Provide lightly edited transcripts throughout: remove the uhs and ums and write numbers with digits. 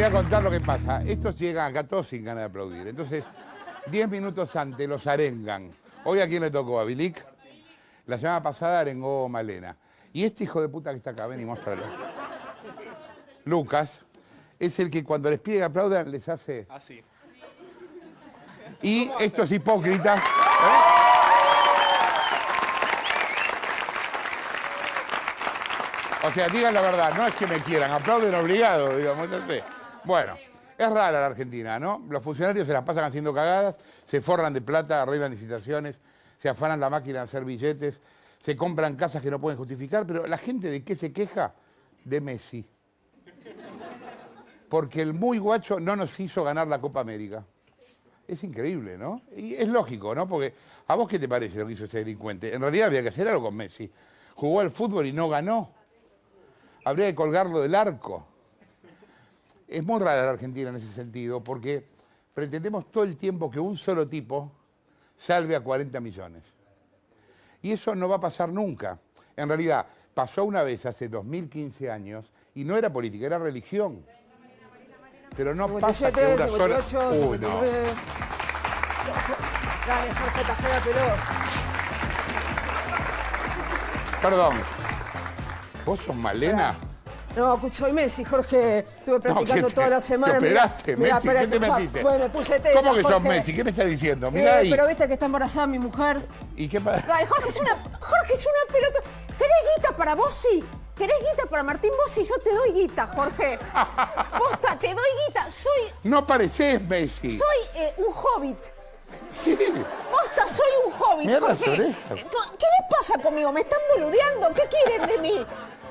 a contar lo que pasa. Estos llegan acá todos sin ganas de aplaudir. Entonces, 10 minutos antes los arengan. ¿Hoy a quién le tocó? ¿A Bilic? La semana pasada arengó Malena. Y este hijo de puta que está acá, ven y mostrarlo. Lucas, es el que cuando les pide que aplaudan les hace... Así. Y estos hipócritas... O sea, digan la verdad, no es que me quieran, aplauden obligado, digamos, no sé. Bueno, es rara la Argentina, ¿no? Los funcionarios se las pasan haciendo cagadas, se forran de plata, arreglan licitaciones, se afanan la máquina de hacer billetes, se compran casas que no pueden justificar, pero la gente ¿de qué se queja? De Messi. Porque el muy guacho no nos hizo ganar la Copa América. Es increíble, ¿no? Y es lógico, ¿no? Porque ¿a vos qué te parece lo que hizo ese delincuente? En realidad había que hacer algo con Messi. Jugó al fútbol y no ganó. Habría que colgarlo del arco. Es muy rara la Argentina en ese sentido, porque pretendemos todo el tiempo que un solo tipo salve a 40 millones. Y eso no va a pasar nunca. En realidad, pasó una vez hace 2015 años y no era política, era religión. Pero no 57, pasa que una 58, sola... 59. Dale, Jorge, tajera, pero... Perdón. ¿Vos sos Malena? No, soy Messi, Jorge. Estuve practicando toda la semana. ¿Te operaste, Messi? ¿Qué te metiste? Bueno, me puse teta, ¿Cómo que sos Jorge? Messi? ¿Qué me estás diciendo? Mirá ahí. Pero viste que está embarazada mi mujer. ¿Y qué pasa? Dale, Jorge, es una pelota. ¿Querés guita para Bossi? ¿Querés guita para Martín Bossi? Yo te doy guita, Jorge. Posta, te doy guita. No parecés Messi. Soy un hobbit. Sí. Posta, soy un hobbit, Mirá las Jorge. orejas. ¿Qué les pasa conmigo? ¿Me están boludeando? ¿Qué quieren de mí?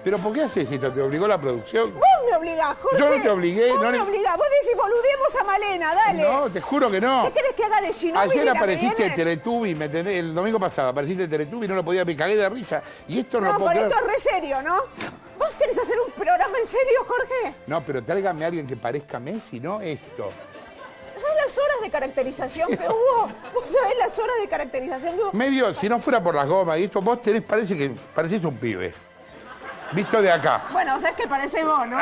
¿Pero por qué haces esto? ¿Te obligó la producción? Vos me obligás, Jorge. Yo no te obligué. Vos no me obligás. Vos decís, boludeemos a Malena, dale. No, te juro que no. ¿Qué querés que haga de Ginóbili? Ayer apareciste en Teletubby, ¿me entendés? El domingo pasado apareciste en Teletubby y no lo podía, me cagué de risa. Y esto no lo puedo creer. Esto es re serio, ¿no? ¿Vos querés hacer un programa en serio, Jorge? No, pero tráigame a alguien que parezca Messi, no esto. ¿Sabés las horas de caracterización que hubo? ¿Vos sabés las horas de caracterización que hubo? Medio, si no fuera por las gomas y esto, vos tenés, parecés un pibe. Visto de acá. Bueno, sabés que parecés vos, ¿no?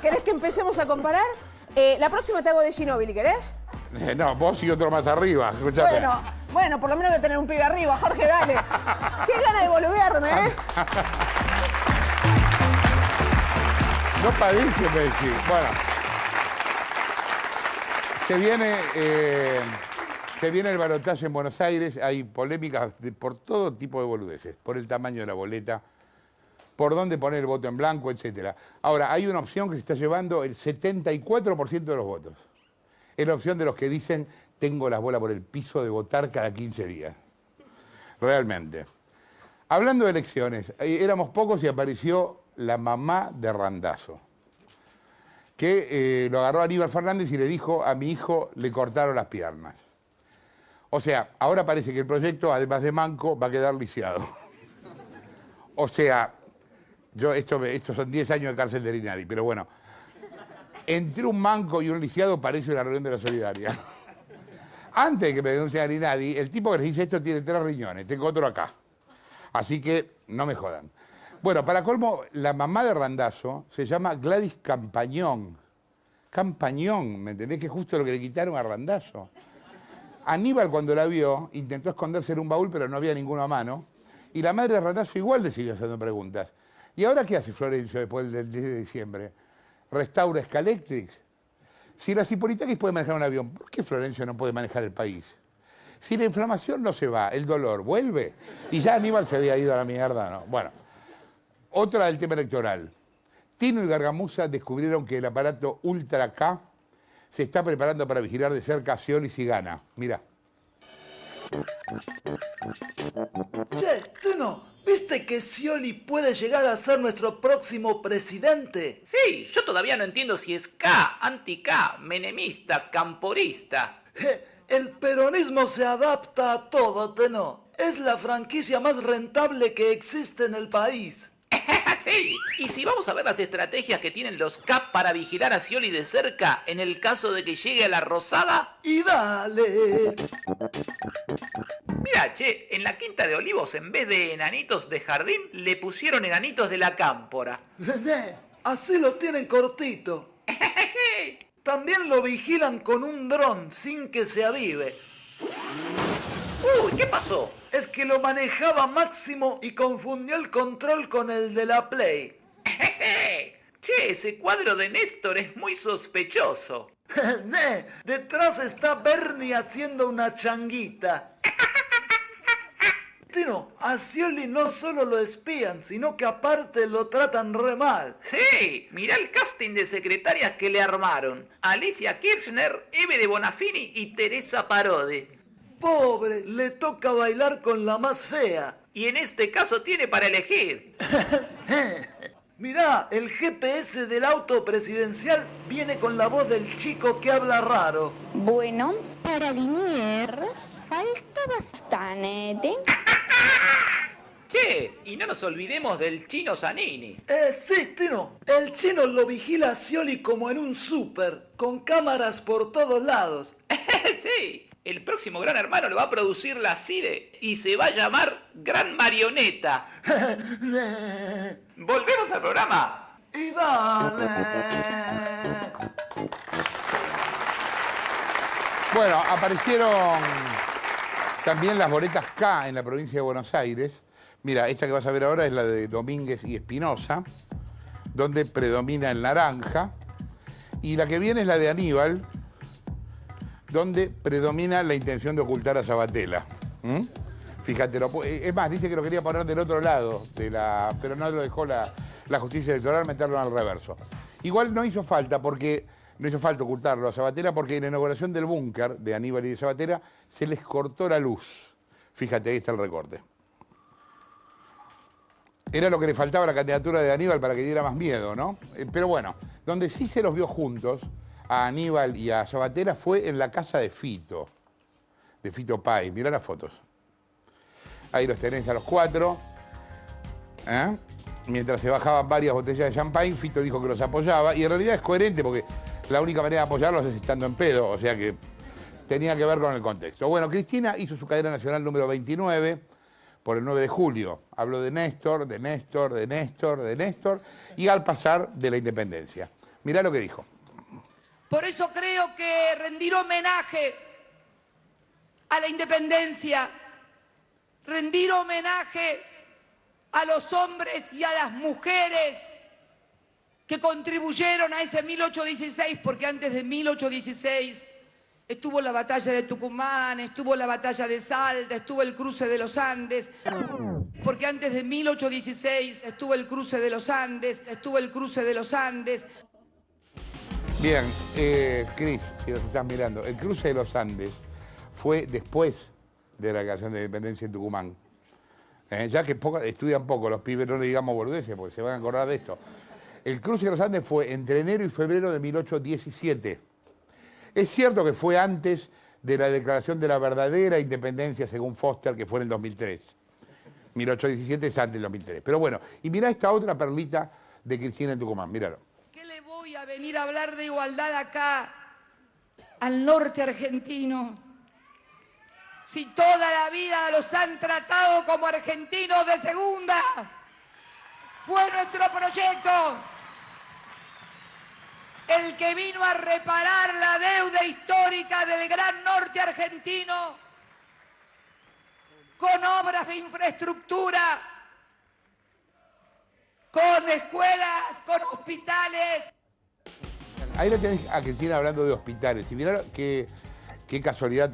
¿Querés que empecemos a comparar? La próxima te hago de Ginóbili, ¿querés? No, vos y otro más arriba. Escuchate. Bueno, por lo menos voy a tener un pibe arriba, Jorge, dale. Qué gana de boludearme, ¿eh? No parece Messi. Bueno. Se viene el balotaje en Buenos Aires. Hay polémicas por todo tipo de boludeces. Por el tamaño de la boleta, por dónde poner el voto en blanco, etc. Ahora, hay una opción que se está llevando el 74% de los votos. Es la opción de los que dicen, tengo las bolas por el piso de votar cada 15 días. Realmente. Hablando de elecciones, éramos pocos y apareció la mamá de Randazzo, que lo agarró a Aníbal Fernández y le dijo, a mi hijo le cortaron las piernas. O sea, ahora parece que el proyecto, además de manco, va a quedar lisiado. O sea, estos son 10 años de cárcel de Rinaldi, pero bueno, entre un manco y un lisiado parece una reunión de la Solidaria. Antes de que me denuncien a Rinaldi, el tipo que les dice esto tiene 3 riñones, tengo otro acá. Así que no me jodan. Bueno, para colmo, la mamá de Randazzo se llama Gladys Campañón. Campañón, ¿me entendés? Que es justo lo que le quitaron a Randazzo. Aníbal, cuando la vio, intentó esconderse en un baúl, pero no había ninguno a mano. Y la madre de Randazzo igual decidió haciendo preguntas. ¿Y ahora qué hace Florencio después del 10 de diciembre? ¿Restaura Scalectrics? Si la Cipolitakis puede manejar un avión, ¿por qué Florencio no puede manejar el país? Si la inflamación no se va, el dolor vuelve. Y ya Aníbal se había ido a la mierda, ¿no? Bueno, otra del tema electoral. Tino y Gargamusa descubrieron que el aparato Ultra K se está preparando para vigilar de cerca a Scioli si gana. Mirá. Che, Tino, ¿viste que Scioli puede llegar a ser nuestro próximo presidente? Sí, yo todavía no entiendo si es K, anti-K, menemista, camporista. El peronismo se adapta a todo, Tino. Es la franquicia más rentable que existe en el país. Sí, y si vamos a ver las estrategias que tienen los K para vigilar a Scioli de cerca en el caso de que llegue a la Rosada. Y dale. Mira, che, en la Quinta de Olivos en vez de enanitos de jardín le pusieron enanitos de la cámpora. Así lo tienen cortito. También lo vigilan con un dron sin que se avive. Uy, ¿qué pasó? Es que lo manejaba Máximo y confundió el control con el de la Play. Che, ese cuadro de Néstor es muy sospechoso. Detrás está Bernie haciendo una changuita. Tino, a Scioli no solo lo espían, sino que aparte lo tratan re mal. ¡Hey! Mirá el casting de secretarias que le armaron. Alicia Kirchner, Eve de Bonafini y Teresa Parodi. Pobre, le toca bailar con la más fea. Y en este caso tiene para elegir. Mirá, el GPS del auto presidencial viene con la voz del chico que habla raro. Bueno, para Liniers falta bastante. Che, y no nos olvidemos del Chino Zanini. Sí, Tino, el chino lo vigila a Scioli como en un súper, con cámaras por todos lados. Sí, el próximo Gran Hermano lo va a producir la CIDE y se va a llamar Gran Marioneta. ¿Volvemos al programa? Y dale. Bueno, aparecieron también las boletas K en la provincia de Buenos Aires. Mira, esta que vas a ver ahora es la de Domínguez y Espinosa, donde predomina el naranja. Y la que viene es la de Aníbal, donde predomina la intención de ocultar a Sabatella. Fíjate, es más, dice que lo quería poner del otro lado, pero no lo dejó la justicia electoral meterlo al reverso. Igual no hizo falta ocultarlo a Sabatella porque en la inauguración del búnker de Aníbal y de Sabatella se les cortó la luz. Fíjate, ahí está el recorte. Era lo que le faltaba a la candidatura de Aníbal para que diera más miedo, ¿no? Pero bueno, donde sí se los vio juntos, a Aníbal y a Sabatella, fue en la casa de Fito Páez. Mirá las fotos. Ahí los tenés a los cuatro. Mientras se bajaban varias botellas de champagne, Fito dijo que los apoyaba. Y en realidad es coherente porque la única manera de apoyarlos es estando en pedo. O sea que tenía que ver con el contexto. Bueno, Cristina hizo su cadena nacional número 29 por el 9 de julio. Habló de Néstor, de Néstor, de Néstor, de Néstor. Y al pasar de la independencia. Mirá lo que dijo. Por eso creo que rendir homenaje a la independencia, rendir homenaje a los hombres y a las mujeres que contribuyeron a ese 1816, porque antes de 1816 estuvo la batalla de Tucumán, estuvo la batalla de Salta, estuvo el cruce de los Andes, porque antes de 1816 estuvo el cruce de los Andes, estuvo el cruce de los Andes. Bien, Cris, si nos estás mirando, el cruce de los Andes fue después de la declaración de independencia en Tucumán. Ya que estudian poco los pibes, no le digamos boludeces, porque se van a acordar de esto. El cruce de los Andes fue entre enero y febrero de 1817. Es cierto que fue antes de la declaración de la verdadera independencia, según Foster, que fue en el 2003. 1817 es antes del 2003. Pero bueno, y mirá esta otra perlita de Cristina en Tucumán, míralo. ¿Qué le voy a venir a hablar de igualdad acá, al norte argentino? Si toda la vida los han tratado como argentinos de segunda, fue nuestro proyecto el que vino a reparar la deuda histórica del gran norte argentino con obras de infraestructura, con escuelas, con hospitales. Ahí lo tenés a Cristina hablando de hospitales. Y mirá qué casualidad.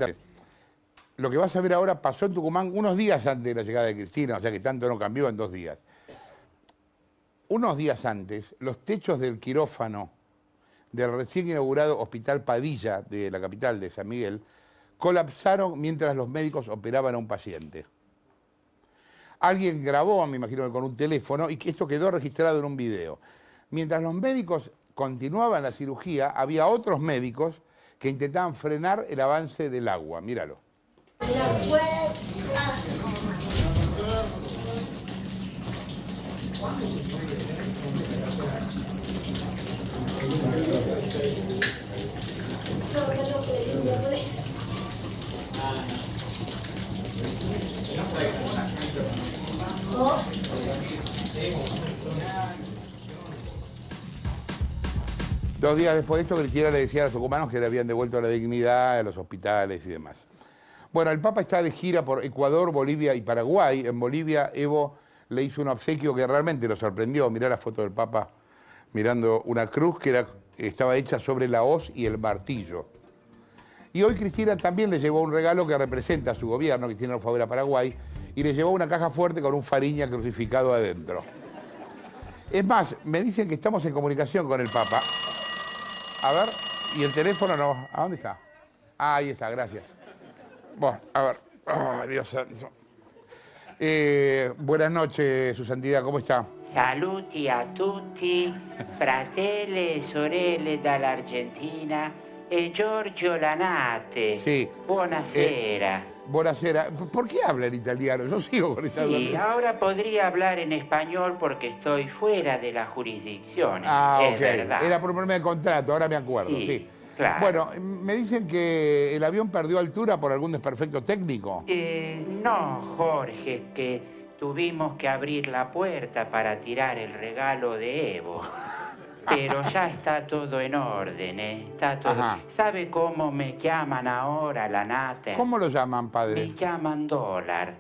Lo que vas a ver ahora pasó en Tucumán unos días antes de la llegada de Cristina, o sea que tanto no cambió en 2 días. Unos días antes, los techos del quirófano del recién inaugurado Hospital Padilla de la capital de San Miguel colapsaron mientras los médicos operaban a un paciente. Alguien grabó, me imagino, con un teléfono, y esto quedó registrado en un video. Mientras los médicos continuaban la cirugía, había otros médicos que intentaban frenar el avance del agua. Míralo. 2 días después de esto, Cristina le decía a los tucumanos que le habían devuelto la dignidad a los hospitales y demás. Bueno, el Papa está de gira por Ecuador, Bolivia y Paraguay. En Bolivia, Evo le hizo un obsequio que realmente lo sorprendió. Mirá la foto del Papa mirando una cruz que estaba hecha sobre la hoz y el martillo. Y hoy Cristina también le llevó un regalo que representa a su gobierno. Cristina lo fue a ver a Paraguay y le llevó una caja fuerte con un Fariña crucificado adentro. Es más, me dicen que estamos en comunicación con el Papa. A ver, y el teléfono no. ¿A dónde está? Ah, ahí está, gracias. Bueno, a ver. Oh, Dios santo. Buenas noches, su santidad, ¿cómo está? Saluti a tutti, fratelli e sorelle dall'Argentina e Giorgio Lanate. Sí. Buonasera. Buonasera. ¿Por qué habla en italiano? Yo sigo con esa Sí, ahora podría hablar en español porque estoy fuera de la jurisdicción. Ah, es ok. verdad. Era por un problema de contrato, ahora me acuerdo, sí. Claro. Bueno, me dicen que el avión perdió altura por algún desperfecto técnico. No, Jorge, que tuvimos que abrir la puerta para tirar el regalo de Evo. Pero ya está todo en orden, ¿eh? Está todo. Ajá. ¿Sabe cómo me llaman ahora, Lanate? ¿Cómo lo llaman, padre? Me llaman dólar.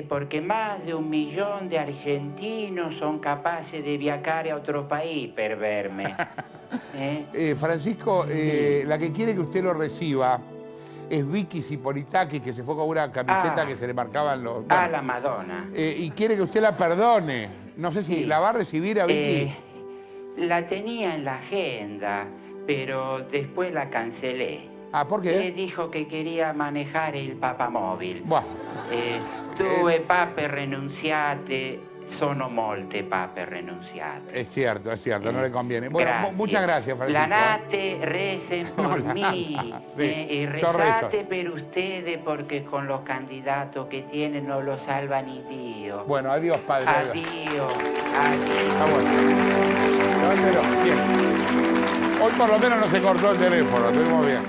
Porque más de 1 millón de argentinos son capaces de viajar a otro país per verme. Francisco, la que quiere que usted lo reciba es Vicky Zipolitakis, que se fue con una camiseta que se le marcaban los... A la Madonna. Y quiere que usted la perdone. No sé si la va a recibir a Vicky. La tenía en la agenda, pero después la cancelé. Ah, ¿por qué? Dijo que quería manejar il papamóvil. Buah. Tu e pape renunziate, sono molte pape renunziate. Es cierto, no le conviene. Bueno, muchas gracias, Francisco. Lanate, recen por mí. Sí, Y yo rezate rezo. per ustedes porque con los candidatos que tienen no lo salva ni Dios. Bueno, adiós, padre. Adiós. Está bueno. Levántelo. Bien. Hoy por lo menos no se cortó el teléfono, estuvimos bien.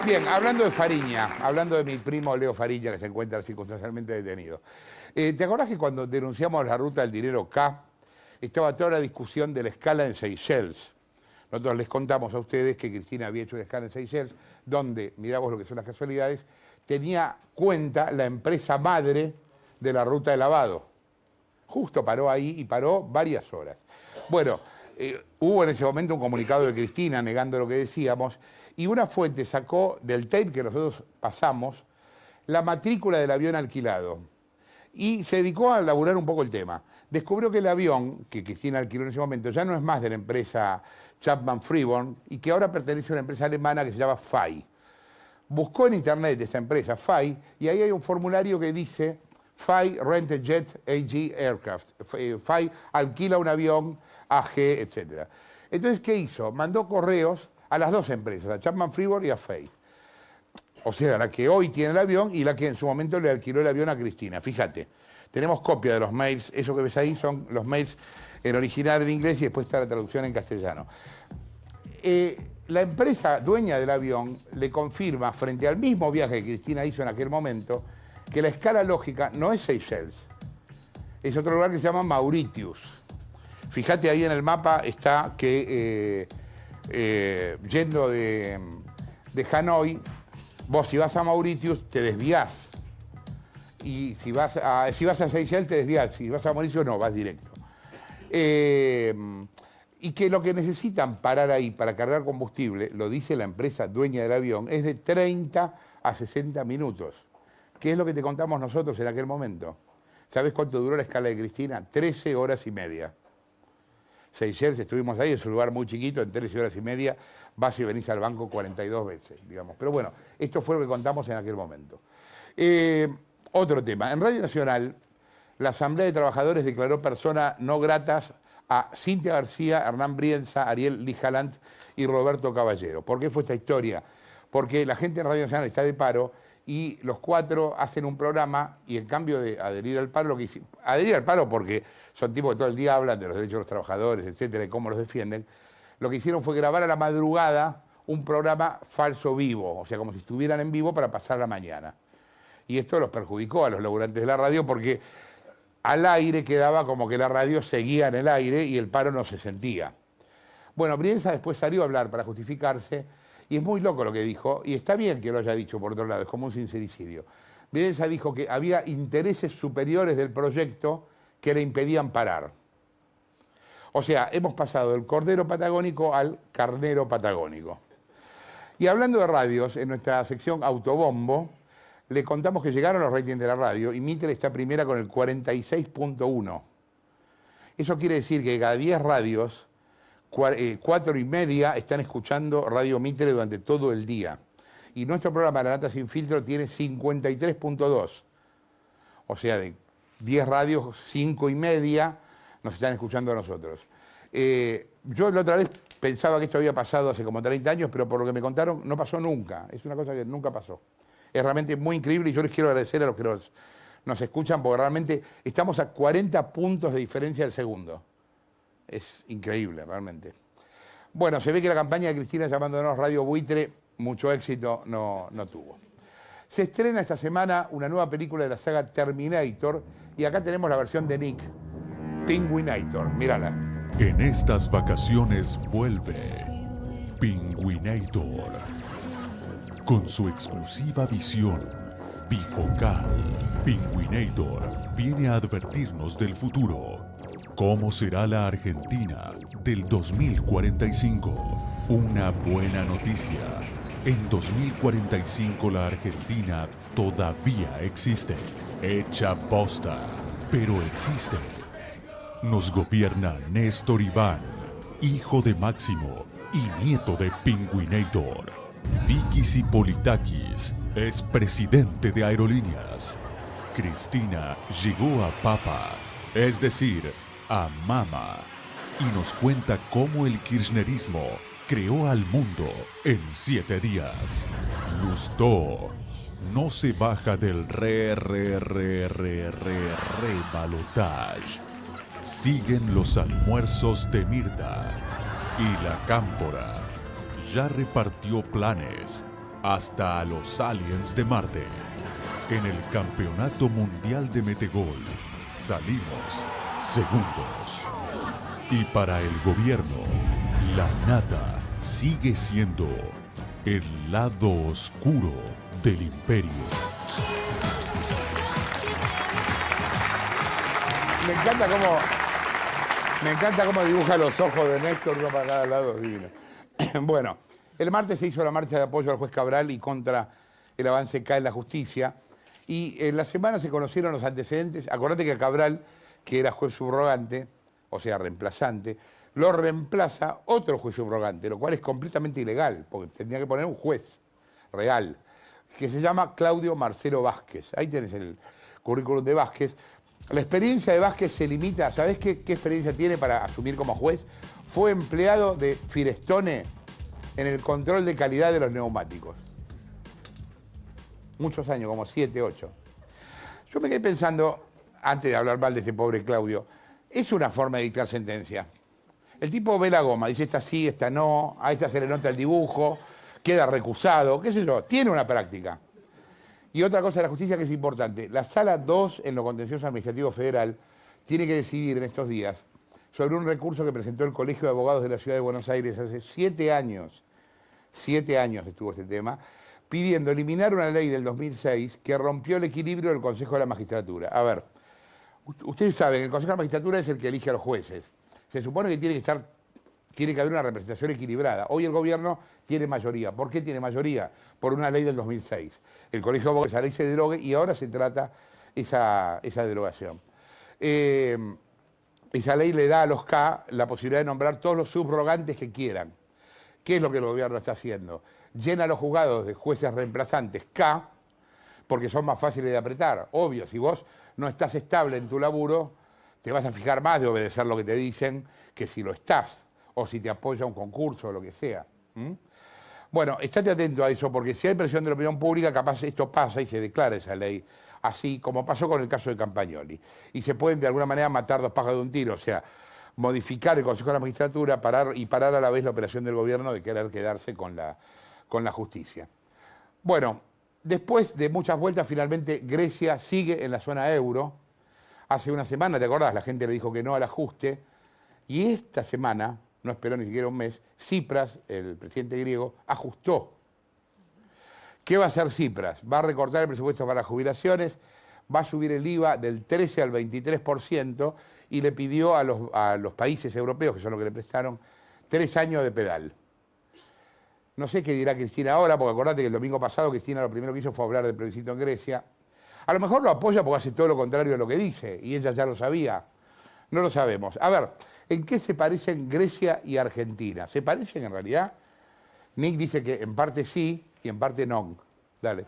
Bien, hablando de Fariña, hablando de mi primo Leo Fariña, que se encuentra circunstancialmente detenido. ¿Te acordás que cuando denunciamos la ruta del dinero K, estaba toda la discusión de la escala en Seychelles? Nosotros les contamos a ustedes que Cristina había hecho una escala en Seychelles, donde, mirá vos lo que son las casualidades, tenía cuenta la empresa madre de la ruta de lavado. Justo paró ahí y paró varias horas. Bueno, hubo en ese momento un comunicado de Cristina negando lo que decíamos, y una fuente sacó del tape que nosotros pasamos la matrícula del avión alquilado y se dedicó a elaborar un poco el tema. Descubrió que el avión que Cristina alquiló en ese momento ya no es más de la empresa Chapman Freeborn y que ahora pertenece a una empresa alemana que se llama FAI. Buscó en internet esta empresa FAI y ahí hay un formulario que dice FAI Rent a Jet AG Aircraft. FAI alquila un avión AG, etc. Entonces, ¿qué hizo? Mandó correos a las dos empresas, a Chapman Freeborn y a FAI. O sea, la que hoy tiene el avión y la que en su momento le alquiló el avión a Cristina. Fíjate, tenemos copia de los mails, eso que ves ahí son los mails en original en inglés y después está la traducción en castellano. La empresa dueña del avión le confirma, frente al mismo viaje que Cristina hizo en aquel momento, que la escala lógica no es Seychelles, es otro lugar que se llama Mauritius. Fíjate ahí en el mapa está que yendo de Hanoi, vos si vas a Mauritius te desviás. Y si vas a Seychelles te desviás. Si vas a Mauricio no, vas directo. Y que lo que necesitan parar ahí para cargar combustible, lo dice la empresa dueña del avión, es de 30 a 60 minutos. ¿Qué es lo que te contamos nosotros en aquel momento? ¿Sabes cuánto duró la escala de Cristina? 13 horas y media. Seychelles, estuvimos ahí, es un lugar muy chiquito, en 13 horas y media vas y venís al banco 42 veces, digamos. Pero bueno, esto fue lo que contamos en aquel momento. Otro tema. En Radio Nacional, la Asamblea de Trabajadores declaró personas no gratas a Cintia García, Hernán Brienza, Ariel Lijalant y Roberto Caballero. ¿Por qué fue esta historia? Porque la gente en Radio Nacional está de paro y los cuatro hacen un programa y en cambio de adherir al paro, adherir al paro porque son tipos que todo el día hablan de los derechos de los trabajadores, etcétera, y cómo los defienden, lo que hicieron fue grabar a la madrugada un programa falso vivo, o sea, como si estuvieran en vivo para pasar la mañana. Y esto los perjudicó a los laburantes de la radio porque al aire quedaba como que la radio seguía en el aire y el paro no se sentía. Bueno, Brienza después salió a hablar para justificarse, y es muy loco lo que dijo, y está bien que lo haya dicho por otro lado, es como un sincericidio. Brienza dijo que había intereses superiores del proyecto que le impedían parar. O sea, hemos pasado del cordero patagónico al carnero patagónico. Y hablando de radios, en nuestra sección Autobombo, le contamos que llegaron los ratings de la radio y Mitre está primera con el 46.1. Eso quiere decir que cada 10 radios, 4 y media están escuchando Radio Mitre durante todo el día. Y nuestro programa La Nata Sin Filtro tiene 53.2. O sea, de 10 radios, 5 y media nos están escuchando a nosotros. Yo la otra vez pensaba que esto había pasado hace como 30 años, pero por lo que me contaron no pasó nunca. Es una cosa que nunca pasó. Es realmente muy increíble y yo les quiero agradecer a los que nos escuchan porque realmente estamos a 40 puntos de diferencia del segundo. Es increíble, realmente. Bueno, se ve que la campaña de Cristina llamándonos Radio Buitre mucho éxito no tuvo. Se estrena esta semana una nueva película de la saga Terminator y acá tenemos la versión de Nick, Penguinator. Mírala. En estas vacaciones vuelve Penguinator. Con su exclusiva visión bifocal, Penguinator viene a advertirnos del futuro. ¿Cómo será la Argentina del 2045? Una buena noticia. En 2045 la Argentina todavía existe. Hecha posta, pero existe. Nos gobierna Néstor Iván, hijo de Máximo y nieto de Penguinator. Vicky Zipolitakis es presidente de Aerolíneas. Cristina llegó a Papa, es decir, a Mama, y nos cuenta cómo el kirchnerismo creó al mundo en 7 días. Lustó no se baja del rebalotage. Siguen los almuerzos de Mirta y la Cámpora ya repartió planes hasta a los aliens de Marte. En el Campeonato Mundial de Metegol salimos segundos. Y para el gobierno, la nata sigue siendo el lado oscuro del imperio. Me encanta cómo dibuja los ojos de Néstor, uno para cada lado, divino. Bueno, el martes se hizo la marcha de apoyo al juez Cabral y contra el avance CA en la justicia. Y en la semana se conocieron los antecedentes. Acordate que a Cabral, que era juez subrogante, o sea, reemplazante, lo reemplaza otro juez subrogante, lo cual es completamente ilegal, porque tendría que poner un juez real, que se llama Claudio Marcelo Vázquez. Ahí tenés el currículum de Vázquez. La experiencia de Vázquez se limita, ¿sabés qué experiencia tiene para asumir como juez? Fue empleado de Firestone en el control de calidad de los neumáticos. Muchos años, como 7, 8. Yo me quedé pensando, antes de hablar mal de este pobre Claudio, es una forma de dictar sentencia. El tipo ve la goma, dice esta sí, esta no, a esta se le nota el dibujo, queda recusado, qué sé yo, tiene una práctica. Y otra cosa de la justicia que es importante, la Sala 2 en lo contencioso administrativo federal tiene que decidir en estos días sobre un recurso que presentó el Colegio de Abogados de la Ciudad de Buenos Aires hace 7 años. 7 años estuvo este tema, pidiendo eliminar una ley del 2006 que rompió el equilibrio del Consejo de la Magistratura. A ver, ustedes saben, el Consejo de la Magistratura es el que elige a los jueces. Se supone que tiene que haber una representación equilibrada. Hoy el gobierno tiene mayoría. ¿Por qué tiene mayoría? Por una ley del 2006. El Colegio de Abogados, esa ley se derogue y ahora se trata esa derogación. Esa ley le da a los K la posibilidad de nombrar todos los subrogantes que quieran. ¿Qué es lo que el gobierno está haciendo? Llena los juzgados de jueces reemplazantes K porque son más fáciles de apretar. Obvio, si vos no estás estable en tu laburo, te vas a fijar más de obedecer lo que te dicen que si lo estás, o si te apoya un concurso o lo que sea. Bueno, estate atento a eso, porque si hay presión de la opinión pública, capaz esto pasa y se declara esa ley, así como pasó con el caso de Campagnoli. Y se pueden de alguna manera matar 2 pájaros de un tiro, o sea, modificar el Consejo de la Magistratura parar a la vez la operación del gobierno de querer quedarse con la justicia. Bueno, después de muchas vueltas, finalmente Grecia sigue en la zona euro. Hace una semana, ¿te acordás? La gente le dijo que no al ajuste. Y esta semana, no esperó ni siquiera un mes, Tsipras, el presidente griego, ajustó. ¿Qué va a hacer Tsipras? Va a recortar el presupuesto para jubilaciones, va a subir el IVA del 13 al 23% y le pidió a los países europeos, que son los que le prestaron, 3 años de pedal. No sé qué dirá Cristina ahora, porque acordate que el domingo pasado Cristina lo primero que hizo fue hablar del plebiscito en Grecia. A lo mejor lo apoya porque hace todo lo contrario de lo que dice, y ella ya lo sabía. No lo sabemos. A ver, ¿en qué se parecen Grecia y Argentina? ¿Se parecen en realidad? Nick dice que en parte sí y en parte no. Dale.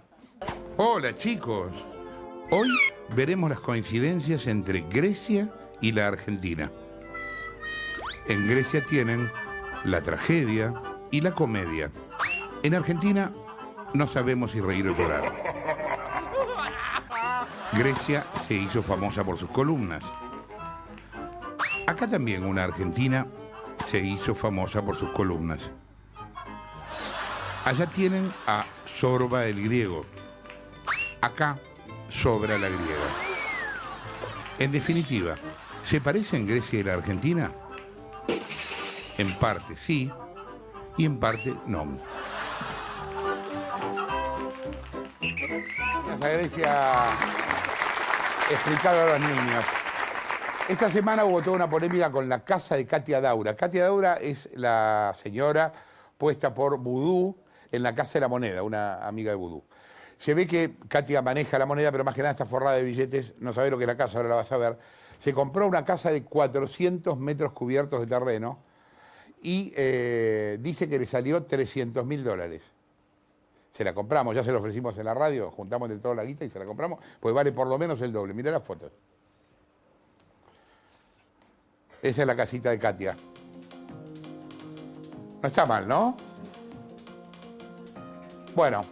Hola, chicos. Hoy veremos las coincidencias entre Grecia y la Argentina. En Grecia tienen la tragedia y la comedia. En Argentina no sabemos si reír o llorar. Grecia se hizo famosa por sus columnas. Acá también una argentina se hizo famosa por sus columnas. Allá tienen a Sorba el griego. Acá sobra la griega. En definitiva, ¿se parecen Grecia y la Argentina? En parte sí y en parte no. Gracias a Grecia explicado a los niños. Esta semana hubo toda una polémica con la casa de Katia Daura. Katia Daura es la señora puesta por Vudú en la Casa de la Moneda, una amiga de Vudú. Se ve que Katia maneja la moneda, pero más que nada está forrada de billetes, no sabe lo que es la casa, ahora la vas a ver. Se compró una casa de 400 metros cubiertos de terreno y dice que le salió $300.000. Se la compramos, ya se la ofrecimos en la radio, juntamos de toda la guita y se la compramos, pues vale por lo menos el doble. Mirá las fotos. Esa es la casita de Katia. No está mal, ¿no? Bueno,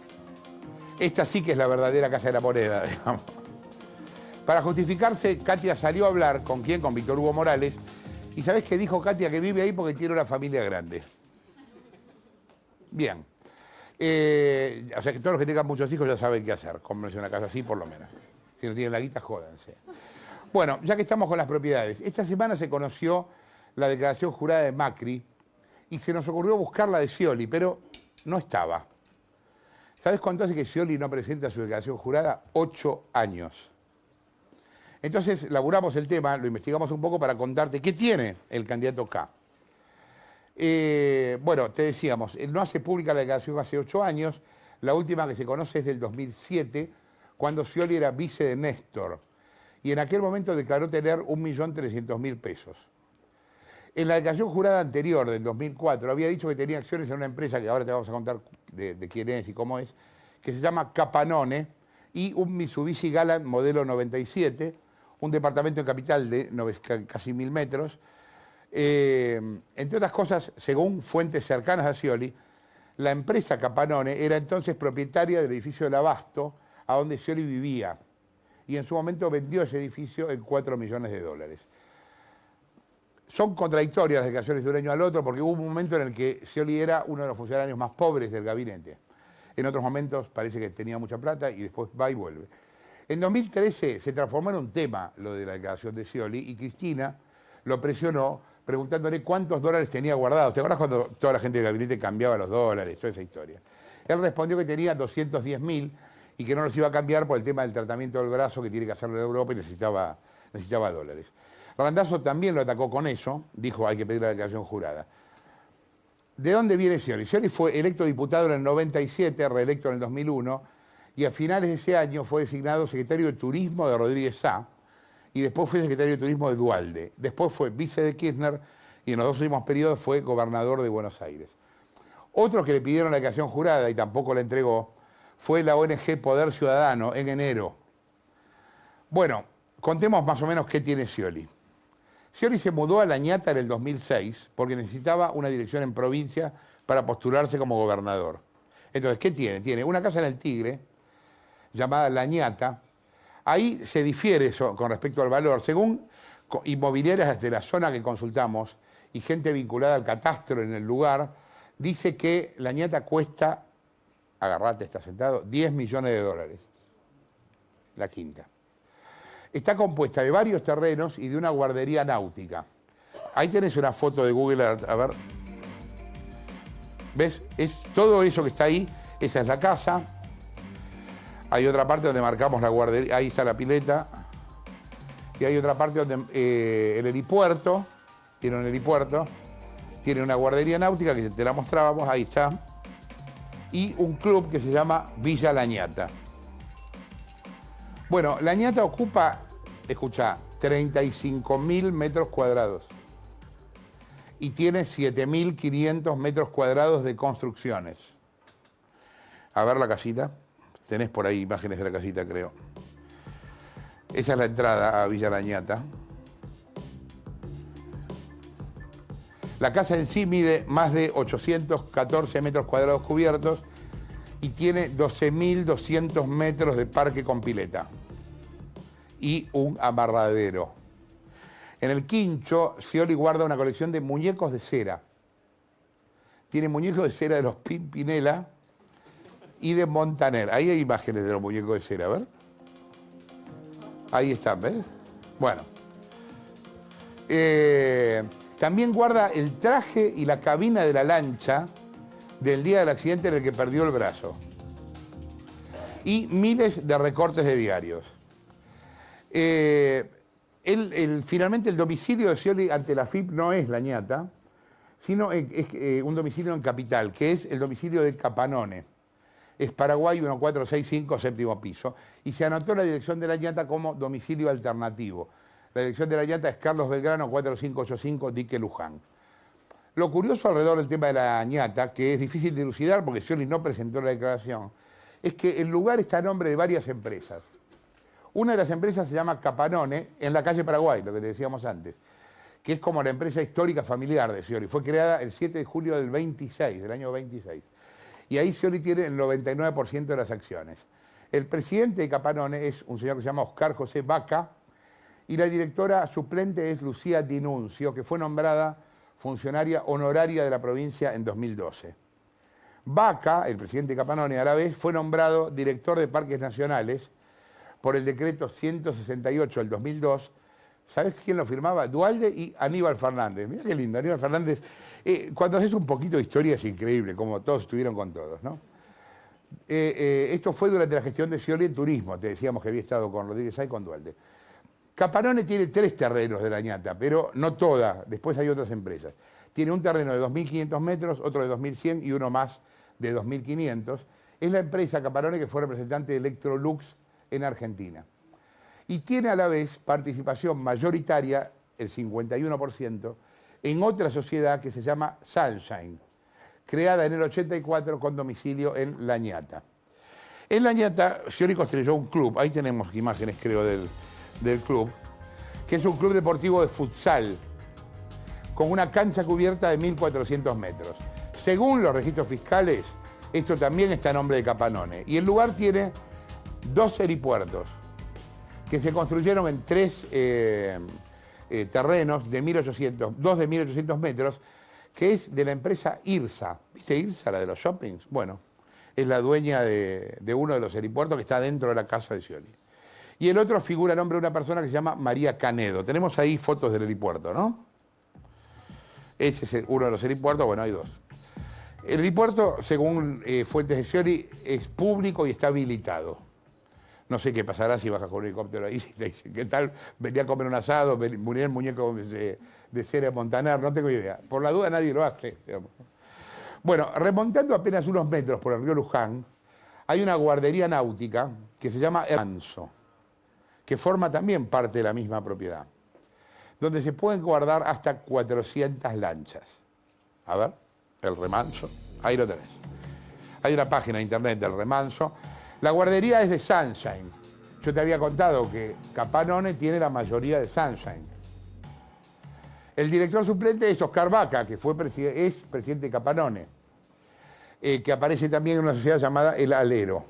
esta sí que es la verdadera Casa de la Moneda, digamos. Para justificarse, Katia salió a hablar, ¿con quién? Con Víctor Hugo Morales. ¿Y sabés qué dijo Katia? Que vive ahí porque tiene una familia grande. Bien. O sea que todos los que tengan muchos hijos ya saben qué hacer. Cómprense una casa así, por lo menos. Si no tienen la guita, jódanse. Bueno, ya que estamos con las propiedades, esta semana se conoció la declaración jurada de Macri y se nos ocurrió buscar la de Scioli, pero no estaba. ¿Sabes cuánto hace que Scioli no presenta su declaración jurada? 8 años. Entonces, laburamos el tema, lo investigamos un poco para contarte qué tiene el candidato K. Bueno, te decíamos, él no hace pública la declaración hace 8 años, la última que se conoce es del 2007, cuando Scioli era vice de Néstor. Y en aquel momento declaró tener 1.300.000 pesos. En la declaración jurada anterior, del 2004, había dicho que tenía acciones en una empresa, que ahora te vamos a contar de quién es y cómo es, que se llama Capanone, y un Mitsubishi Galant modelo 97, un departamento en capital de casi 1.000 metros. Entre otras cosas, según fuentes cercanas a Scioli, la empresa Capanone era entonces propietaria del edificio del Abasto, a donde Scioli vivía. Y en su momento vendió ese edificio en $4 millones. Son contradictorias las declaraciones de un año al otro porque hubo un momento en el que Scioli era uno de los funcionarios más pobres del gabinete. En otros momentos parece que tenía mucha plata y después va y vuelve. En 2013 se transformó en un tema lo de la declaración de Scioli y Cristina lo presionó preguntándole cuántos dólares tenía guardados. ¿Te acuerdas cuando toda la gente del gabinete cambiaba los dólares, toda esa historia? Él respondió que tenía 210.000 y que no los iba a cambiar por el tema del tratamiento del brazo que tiene que hacerlo en Europa y necesitaba dólares. Randazzo también lo atacó con eso, dijo hay que pedir la declaración jurada. ¿De dónde viene Scioli? Scioli fue electo diputado en el 97, reelecto en el 2001 y a finales de ese año fue designado secretario de Turismo de Rodríguez Sá y después fue secretario de Turismo de Duhalde. Después fue vice de Kirchner y en los 2 últimos periodos fue gobernador de Buenos Aires. Otros que le pidieron la declaración jurada y tampoco la entregó fue la ONG Poder Ciudadano en enero. Bueno, contemos más o menos qué tiene Scioli. Scioli se mudó a La Ñata en el 2006 porque necesitaba una dirección en provincia para postularse como gobernador. Entonces, ¿qué tiene? Tiene una casa en el Tigre, llamada La Ñata. Ahí se difiere eso con respecto al valor. Según inmobiliarias de la zona que consultamos y gente vinculada al catastro en el lugar, dice que La Ñata cuesta, agarrate, está sentado, $10 millones. La quinta. Está compuesta de varios terrenos y de una guardería náutica. ahí tenés una foto de Google Earth, a ver. ¿Ves? Es todo eso que está ahí, esa es la casa. Hay otra parte donde marcamos la guardería, ahí está la pileta. Y hay otra parte donde el helipuerto, tiene un helipuerto, tiene una guardería náutica que te la mostrábamos, ahí está. Y un club que se llama Villa La Ñata. Bueno, La Ñata ocupa, escuchá, 35.000 metros cuadrados. Y tiene 7.500 metros cuadrados de construcciones. A ver la casita. Tenés por ahí imágenes de la casita, creo. Esa es la entrada a Villa La Ñata. La casa en sí mide más de 814 metros cuadrados cubiertos y tiene 12.200 metros de parque con pileta y un amarradero. En el quincho, Scioli guarda una colección de muñecos de cera. Tiene muñecos de cera de los Pimpinela y de Montaner. Ahí hay imágenes de los muñecos de cera, a ver. Ahí están, ¿ves? Bueno. También guarda el traje y la cabina de la lancha del día del accidente en el que perdió el brazo. Y miles de recortes de diarios. Finalmente el domicilio de Scioli ante la FIP no es La Ñata, sino es un domicilio en Capital, que es el domicilio de Capanone. Es Paraguay 1465, séptimo piso. Y se anotó la dirección de La Ñata como domicilio alternativo. La dirección de La Ñata es Carlos Belgrano 4585, Dique Luján. Lo curioso alrededor del tema de La Ñata, que es difícil de elucidar porque Scioli no presentó la declaración, es que el lugar está a nombre de varias empresas. Una de las empresas se llama Capanone, en la calle Paraguay, lo que te decíamos antes, que es como la empresa histórica familiar de Scioli. Fue creada el 7 de julio del 26, del año 26. Y ahí Scioli tiene el 99% de las acciones. El presidente de Capanone es un señor que se llama Oscar José Vaca y la directora suplente es Lucía Dinuncio, que fue nombrada funcionaria honoraria de la provincia en 2012. Vaca, el presidente de Capanone, a la vez fue nombrado director de Parques Nacionales por el decreto 168 del 2002. ¿Sabés quién lo firmaba? Duhalde y Aníbal Fernández. Mirá qué lindo, Aníbal Fernández. Cuando haces un poquito de historia es increíble, como todos estuvieron con todos, ¿no? Esto fue durante la gestión de Scioli en turismo, te decíamos que había estado con Rodríguez Sá y con Duhalde. Capanone tiene 3 terrenos de La Ñata, pero no toda, después hay otras empresas. Tiene un terreno de 2.500 metros, otro de 2.100 y uno más de 2.500. Es la empresa Capanone que fue representante de Electrolux en Argentina. Y tiene a la vez participación mayoritaria, el 51%, en otra sociedad que se llama Sunshine, creada en el 84 con domicilio en La Ñata. En La Ñata, Scioli construyó un club, ahí tenemos imágenes creo del club, que es un club deportivo de futsal, con una cancha cubierta de 1.400 metros. Según los registros fiscales, esto también está a nombre de Capanone. Y el lugar tiene 2 helipuertos que se construyeron en 3 terrenos de 1.800, 2 de 1.800 metros, que es de la empresa IRSA. ¿Viste IRSA, la de los shoppings? Bueno, es la dueña de uno de los helipuertos que está dentro de la casa de Scioli. Y el otro figura el nombre de una persona que se llama María Canedo. Tenemos ahí fotos del helipuerto, ¿no? Ese es uno de los helipuertos, bueno, hay 2. El helipuerto, según fuentes de Scioli, es público y está habilitado. No sé qué pasará si bajas con un helicóptero ahí, te dicen, ¿qué tal? Venía a comer un asado, murió el muñeco de cera de Montaner, no tengo idea. Por la duda nadie lo hace, digamos. Bueno, remontando apenas unos metros por el río Luján, hay una guardería náutica que se llama El Remanso, que forma también parte de la misma propiedad, donde se pueden guardar hasta 400 lanchas. A ver, El Remanso, ahí lo tenés. Hay una página de internet del Remanso. La guardería es de Sunshine. Yo te había contado que Capanone tiene la mayoría de Sunshine. El director suplente es Oscar Vaca, que es presidente de Capanone, que aparece también en una sociedad llamada El Alero.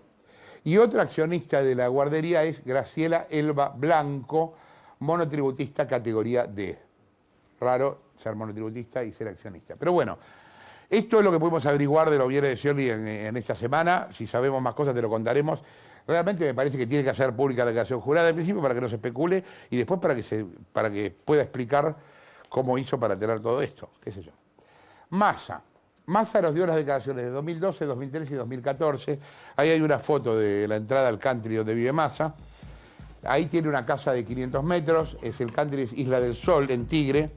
Y otra accionista de la guardería es Graciela Elba Blanco, monotributista categoría D. Raro ser monotributista y ser accionista. Pero bueno, esto es lo que pudimos averiguar de los bienes de Scioli en esta semana. Si sabemos más cosas te lo contaremos. Realmente me parece que tiene que hacer pública la declaración jurada al principio para que no se especule y después para que pueda explicar cómo hizo para tener todo esto, qué sé yo. Massa nos dio las declaraciones de 2012, 2013 y 2014. Ahí hay una foto de la entrada al country donde vive Massa. Ahí tiene una casa de 500 metros, es el country Isla del Sol, en Tigre.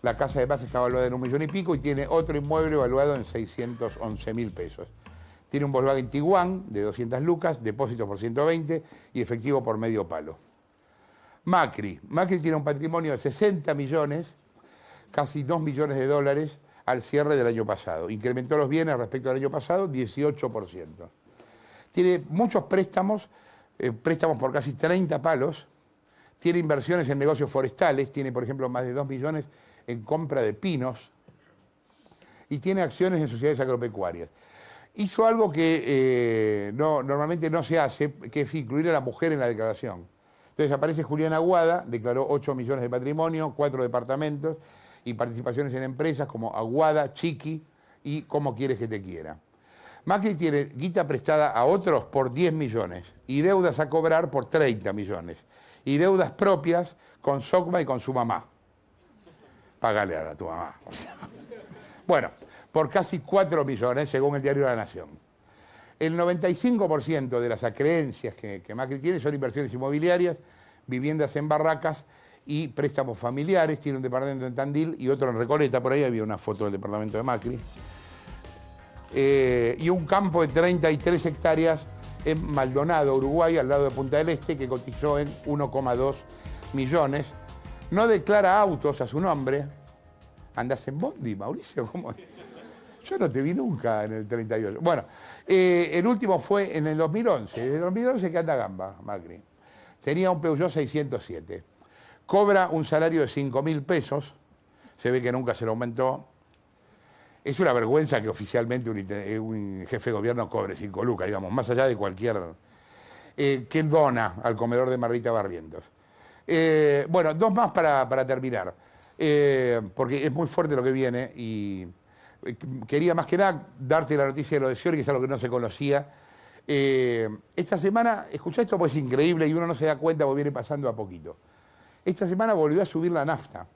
La casa de Massa está valuada en 1,5 millones y tiene otro inmueble valuado en 611.000 pesos. Tiene un Volkswagen Tiguan de 200 lucas, depósito por 120 y efectivo por medio palo. Macri tiene un patrimonio de 60 millones, casi 2 millones de dólares al cierre del año pasado. Incrementó los bienes respecto al año pasado 18%. Tiene muchos préstamos, préstamos por casi 30 palos. Tiene inversiones en negocios forestales, tiene por ejemplo más de 2 millones en compra de pinos y tiene acciones en sociedades agropecuarias. Hizo algo que normalmente no se hace, que es incluir a la mujer en la declaración. Entonces aparece Julián Aguada, declaró 8 millones de patrimonio, 4 departamentos y participaciones en empresas como Aguada, Chiqui y Cómo quieres que te quiera. Macri tiene guita prestada a otros por 10 millones y deudas a cobrar por 30 millones. Y deudas propias con Socma y con su mamá. Págale a tu mamá. Bueno, por casi 4 millones, según el diario La Nación. El 95% de las acreencias que Macri tiene son inversiones inmobiliarias, viviendas en barracas y préstamos familiares. Tiene un departamento en Tandil y otro en Recoleta. Por ahí había una foto del departamento de Macri. Y un campo de 33 hectáreas en Maldonado, Uruguay, al lado de Punta del Este, que cotizó en 1,2 millones. No declara autos a su nombre. ¿Andás en bondi, Mauricio? ¿Cómo es? Yo no te vi nunca en el 38. Bueno, el último fue en el 2011. En el 2011 que anda gamba, Macri. Tenía un Peugeot 607. Cobra un salario de 5.000 pesos. Se ve que nunca se lo aumentó. Es una vergüenza que oficialmente un jefe de gobierno cobre 5 lucas, digamos, más allá de cualquier... que dona al comedor de Marrita Barrientos. Bueno, dos más para terminar, porque es muy fuerte lo que viene y quería más que nada darte la noticia de lo de Scioli, que es algo que no se conocía. Esta semana, escuchá esto porque es increíble y uno no se da cuenta porque viene pasando a poquito. Esta semana volvió a subir la nafta.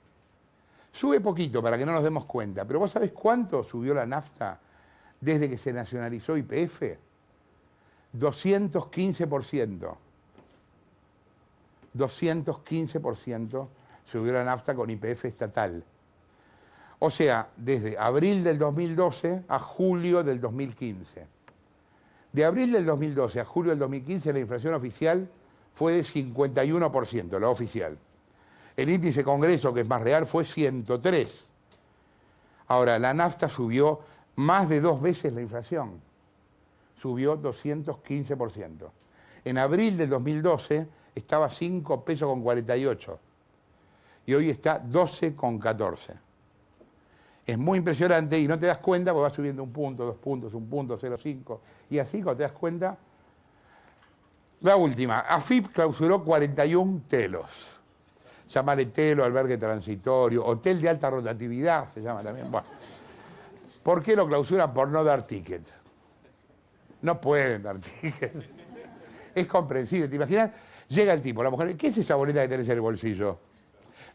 Sube poquito para que no nos demos cuenta, pero ¿vos sabés cuánto subió la nafta desde que se nacionalizó YPF? 215%. 215% subió la nafta con YPF estatal. O sea, desde abril del 2012 a julio del 2015. De abril del 2012 a julio del 2015 la inflación oficial fue de 51%, la oficial. El índice Congreso, que es más real, fue 103. Ahora, la nafta subió más de 2 veces la inflación. Subió 215%. En abril del 2012 estaba 5 pesos con 48. Y hoy está 12 con 14. Es muy impresionante y no te das cuenta porque va subiendo 1 punto, 2 puntos, 1 punto, 0,5. Y así, cuando te das cuenta... La última. AFIP clausuró 41 telos. Llámale telo, albergue transitorio, hotel de alta rotatividad, se llama también. Bueno, ¿por qué lo clausuran? Por no dar ticket. No pueden dar ticket. Es comprensible. ¿Te imaginas? Llega el tipo, la mujer, ¿qué es esa boleta que tenés en el bolsillo?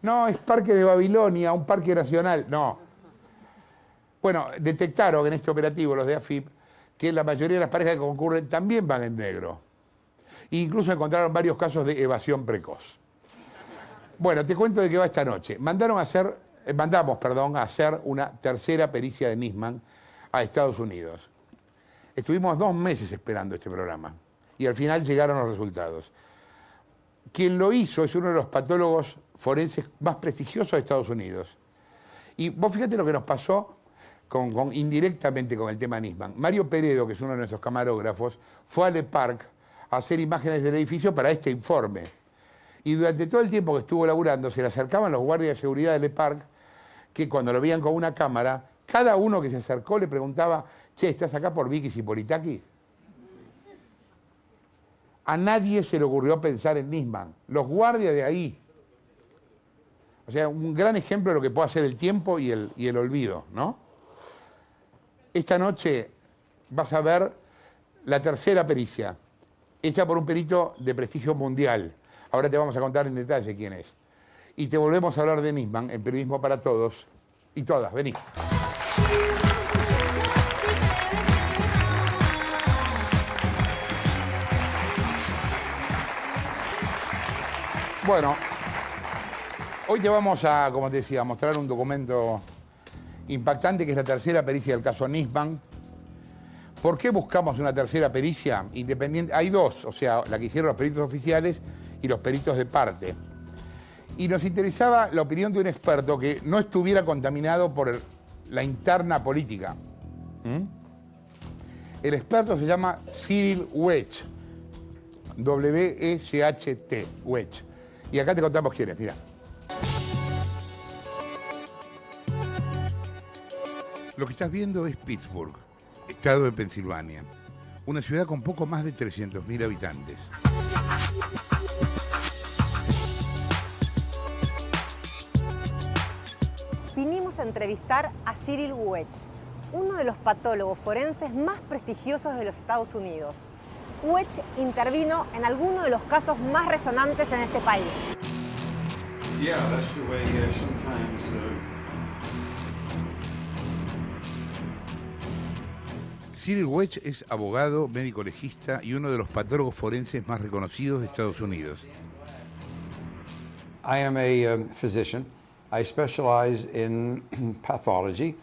No, es Parque de Babilonia, un parque nacional. No. Bueno, detectaron en este operativo los de AFIP que la mayoría de las parejas que concurren también van en negro. E incluso encontraron varios casos de evasión precoz. Bueno, te cuento de qué va esta noche. Mandamos a hacer una tercera pericia de Nisman a Estados Unidos. Estuvimos 2 meses esperando este programa y al final llegaron los resultados. Quien lo hizo es uno de los patólogos forenses más prestigiosos de Estados Unidos. Y vos fíjate lo que nos pasó indirectamente con el tema Nisman. Mario Peredo, que es uno de nuestros camarógrafos, fue a Le Parc a hacer imágenes del edificio para este informe. Y durante todo el tiempo que estuvo laburando, se le acercaban los guardias de seguridad de Le Parc, que cuando lo veían con una cámara, cada uno que se acercó le preguntaba, che, ¿estás acá por Vicky Zipolitaki? A nadie se le ocurrió pensar en Nisman. Los guardias de ahí. O sea, un gran ejemplo de lo que puede hacer el tiempo y el olvido, ¿no? Esta noche vas a ver la tercera pericia, hecha por un perito de prestigio mundial. Ahora te vamos a contar en detalle quién es. y te volvemos a hablar de Nisman en Periodismo para Todos y Todas. Vení. Bueno, hoy te vamos a, como te decía, mostrar un documento impactante que es la tercera pericia del caso Nisman. ¿Por qué buscamos una tercera pericia independiente? Hay dos, o sea, la que hicieron los peritos oficiales y los peritos de parte. Y nos interesaba la opinión de un experto que no estuviera contaminado por la interna política. El experto se llama Cyril Wedge, W-E-C-H-T, Wedge. Y acá te contamos quién es, mira. Lo que estás viendo es Pittsburgh, estado de Pensilvania, una ciudad con poco más de 300.000 habitantes. Vinimos a entrevistar a Cyril Wedge, uno de los patólogos forenses más prestigiosos de los Estados Unidos. Wedge intervino en algunos de los casos más resonantes en este país. Yeah, that's the way sometimes. Cyril Wedge es abogado, médico legista y uno de los patólogos forenses más reconocidos de Estados Unidos. I am a physician. I specialize in pathology.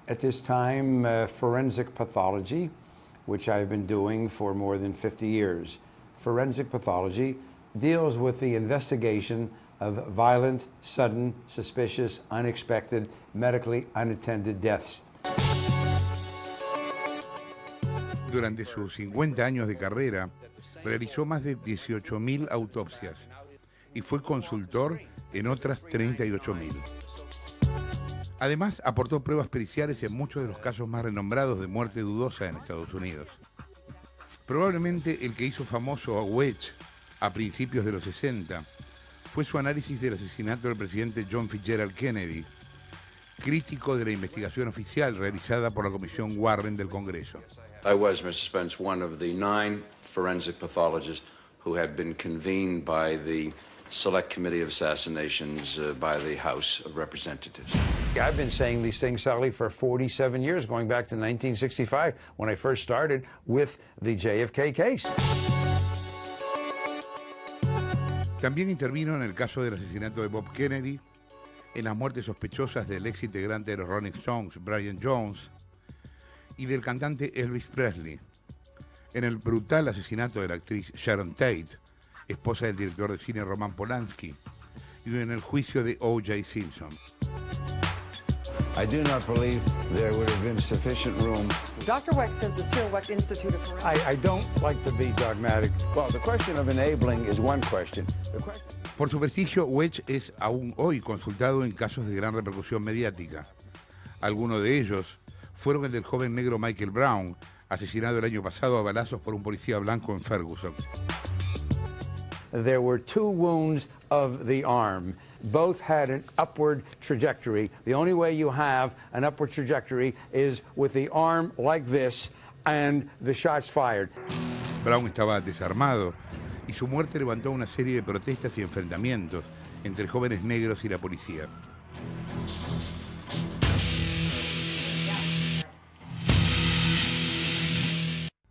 At this time, forensic pathology, which I've been doing for more than 50 years. Forensic pathology deals with the investigation of violent, sudden, suspicious, unexpected, medically unattended deaths. Durante sus 50 años de carrera, realizó más de 18.000 autopsias y fue consultor en otras 38.000. Además, aportó pruebas periciales en muchos de los casos más renombrados de muerte dudosa en Estados Unidos. Probablemente el que hizo famoso a Wedge a principios de los 60 fue su análisis del asesinato del presidente John Fitzgerald Kennedy, crítico de la investigación oficial realizada por la Comisión Warren del Congreso. I was, Mr. Spence, one of the 9 forensic pathologists who had been convened by the Select Committee of Assassinations by the House of Representatives. I've been saying these things, Sally, for 47 years, going back to 1965, when I first started with the JFK case. También intervino en el caso del asesinato de Bob Kennedy, en las muertes sospechosas del ex integrante de los Rolling Stones, Brian Jones, y del cantante Elvis Presley, en el brutal asesinato de la actriz Sharon Tate, esposa del director de cine Roman Polanski, y en el juicio de O.J. Simpson. I do not believe there would have been sufficient room. Dr. Weck says the Cyril Weck Institute of Forensics. I don't like to be dogmatic. Well, the question of enabling is one question. Por su prestigio, Wedge es aún hoy consultado en casos de gran repercusión mediática. Algunos de ellos fueron el del joven negro Michael Brown, asesinado el año pasado a balazos por un policía blanco en Ferguson. There were 2 wounds of the arm. Both had an upward trajectory. The only way you have an upward trajectory is with the arm like this and the shots fired. Brown estaba desarmado y su muerte levantó una serie de protestas y enfrentamientos entre jóvenes negros y la policía.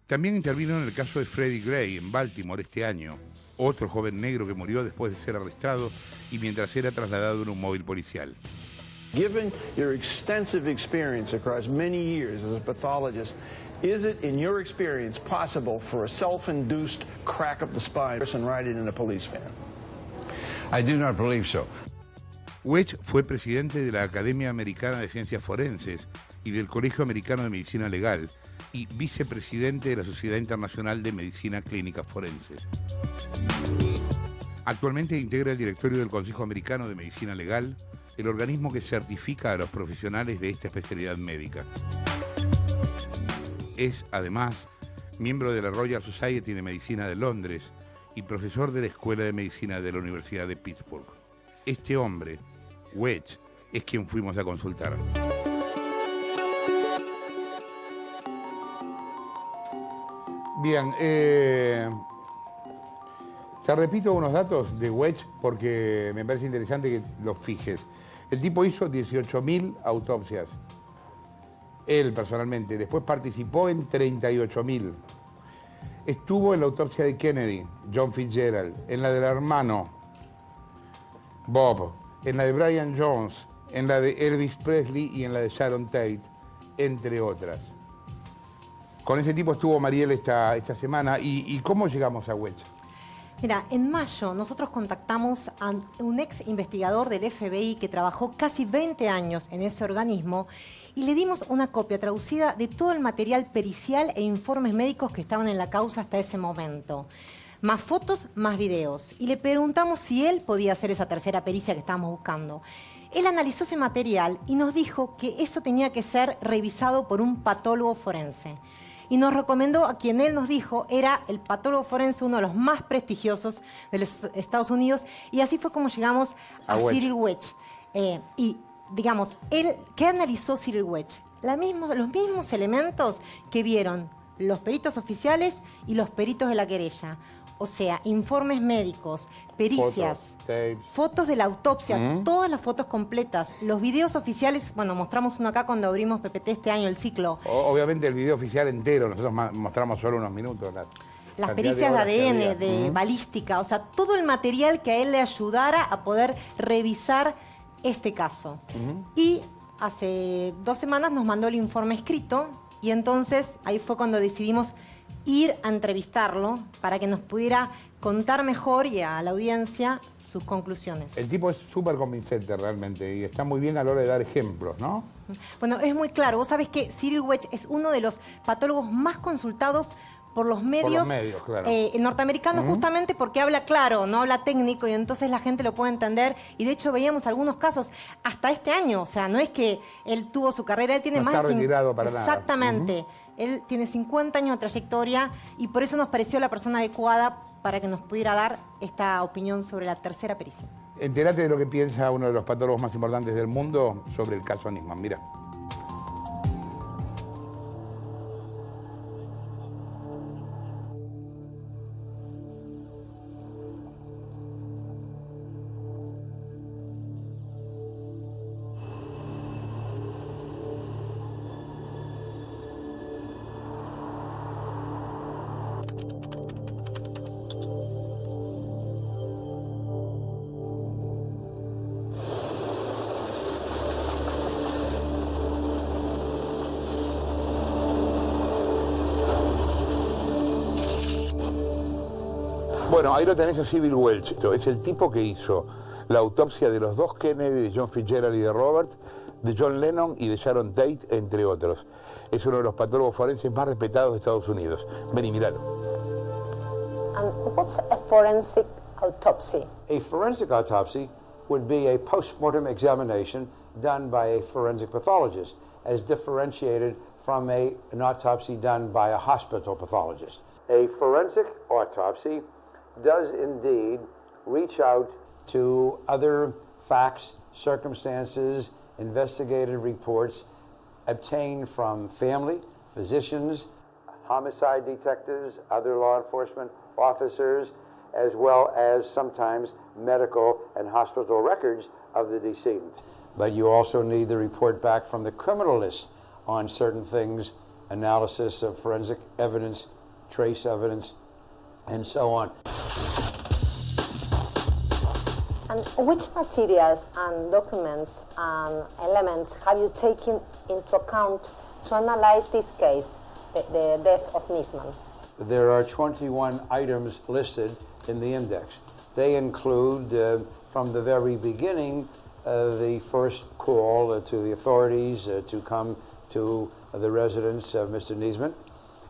También intervino en el caso de Freddie Gray en Baltimore este año, otro joven negro que murió después de ser arrestado y mientras era trasladado en un móvil policial. Given your extensive experience across many years as a pathologist, is it, in your experience, possible for a self-induced crack of the spine person riding in a police van? I do not believe so. Wedge fue presidente de la Academia Americana de Ciencias Forenses y del Colegio Americano de Medicina Legal y vicepresidente de la Sociedad Internacional de Medicina Clínica Forenses. Actualmente integra el directorio del Consejo Americano de Medicina Legal, el organismo que certifica a los profesionales de esta especialidad médica. Es, además, miembro de la Royal Society de Medicina de Londres y profesor de la Escuela de Medicina de la Universidad de Pittsburgh. Este hombre, Wedge, es quien fuimos a consultar. Bien, Te repito unos datos de Wedge porque me parece interesante que los fijes. El tipo hizo 18.000 autopsias. Él personalmente. Después participó en 38.000. Estuvo en la autopsia de Kennedy, John Fitzgerald, en la del hermano Bob, en la de Brian Jones, en la de Elvis Presley y en la de Sharon Tate, entre otras. Con ese tipo estuvo Mariel esta semana. ¿Y cómo llegamos a Wedge? Mira, en mayo nosotros contactamos a un ex investigador del FBI que trabajó casi 20 años en ese organismo y le dimos una copia traducida de todo el material pericial e informes médicos que estaban en la causa hasta ese momento. Más fotos, más videos. Y le preguntamos si él podía hacer esa tercera pericia que estábamos buscando. Él analizó ese material y nos dijo que eso tenía que ser revisado por un patólogo forense. Y nos recomendó a quien él nos dijo era el patólogo forense, uno de los más prestigiosos de los Estados Unidos. Y así fue como llegamos a Cyril Wedge. Y digamos, ¿qué analizó Cyril Wedge? Los mismos elementos que vieron los peritos oficiales y los peritos de la querella. O sea, informes médicos, pericias, fotos de la autopsia, todas las fotos completas, los videos oficiales, bueno, mostramos uno acá cuando abrimos PPT este año, el ciclo. Obviamente el video oficial entero, nosotros mostramos solo unos minutos. Las pericias de ADN, de balística, o sea, todo el material que a él le ayudara a poder revisar este caso. Y hace 2 semanas nos mandó el informe escrito y entonces ahí fue cuando decidimos ir a entrevistarlo para que nos pudiera contar mejor y a la audiencia sus conclusiones. El tipo es súper convincente realmente y está muy bien a la hora de dar ejemplos, ¿no? Bueno, es muy claro. Vos sabés que Cyril Wedge es uno de los patólogos más consultados por los medios, claro. Norteamericanos, justamente porque habla claro, no habla técnico y entonces la gente lo puede entender. Y de hecho veíamos algunos casos hasta este año. O sea, no es que él tuvo su carrera, él tiene no más está de... retirado para nada. Exactamente. Él tiene 50 años de trayectoria y por eso nos pareció la persona adecuada para que nos pudiera dar esta opinión sobre la tercera pericia. Entérate de lo que piensa uno de los patólogos más importantes del mundo sobre el caso Nisman. Mira. Bueno, ahí lo tenés a Cyril Wedge. Es el tipo que hizo la autopsia de los 2 Kennedy, de John Fitzgerald y de Robert, de John Lennon y de Sharon Tate, entre otros. Es uno de los patólogos forenses más respetados de Estados Unidos. Ven y míralo. And what's a forensic autopsy? A forensic autopsy would be a post-mortem examination done by a forensic pathologist, as differentiated from an autopsy done by a hospital pathologist. A forensic autopsy does indeed reach out to other facts, circumstances, investigative reports obtained from family, physicians, homicide detectives, other law enforcement officers, as well as sometimes medical and hospital records of the decedent. But you also need the report back from the criminalist on certain things, analysis of forensic evidence, trace evidence, and so on. And which materials and documents and elements have you taken into account to analyze this case, the death of Nisman? There are 21 items listed in the index. They include, from the very beginning, the first call to the authorities to come to the residence of Mr. Nisman,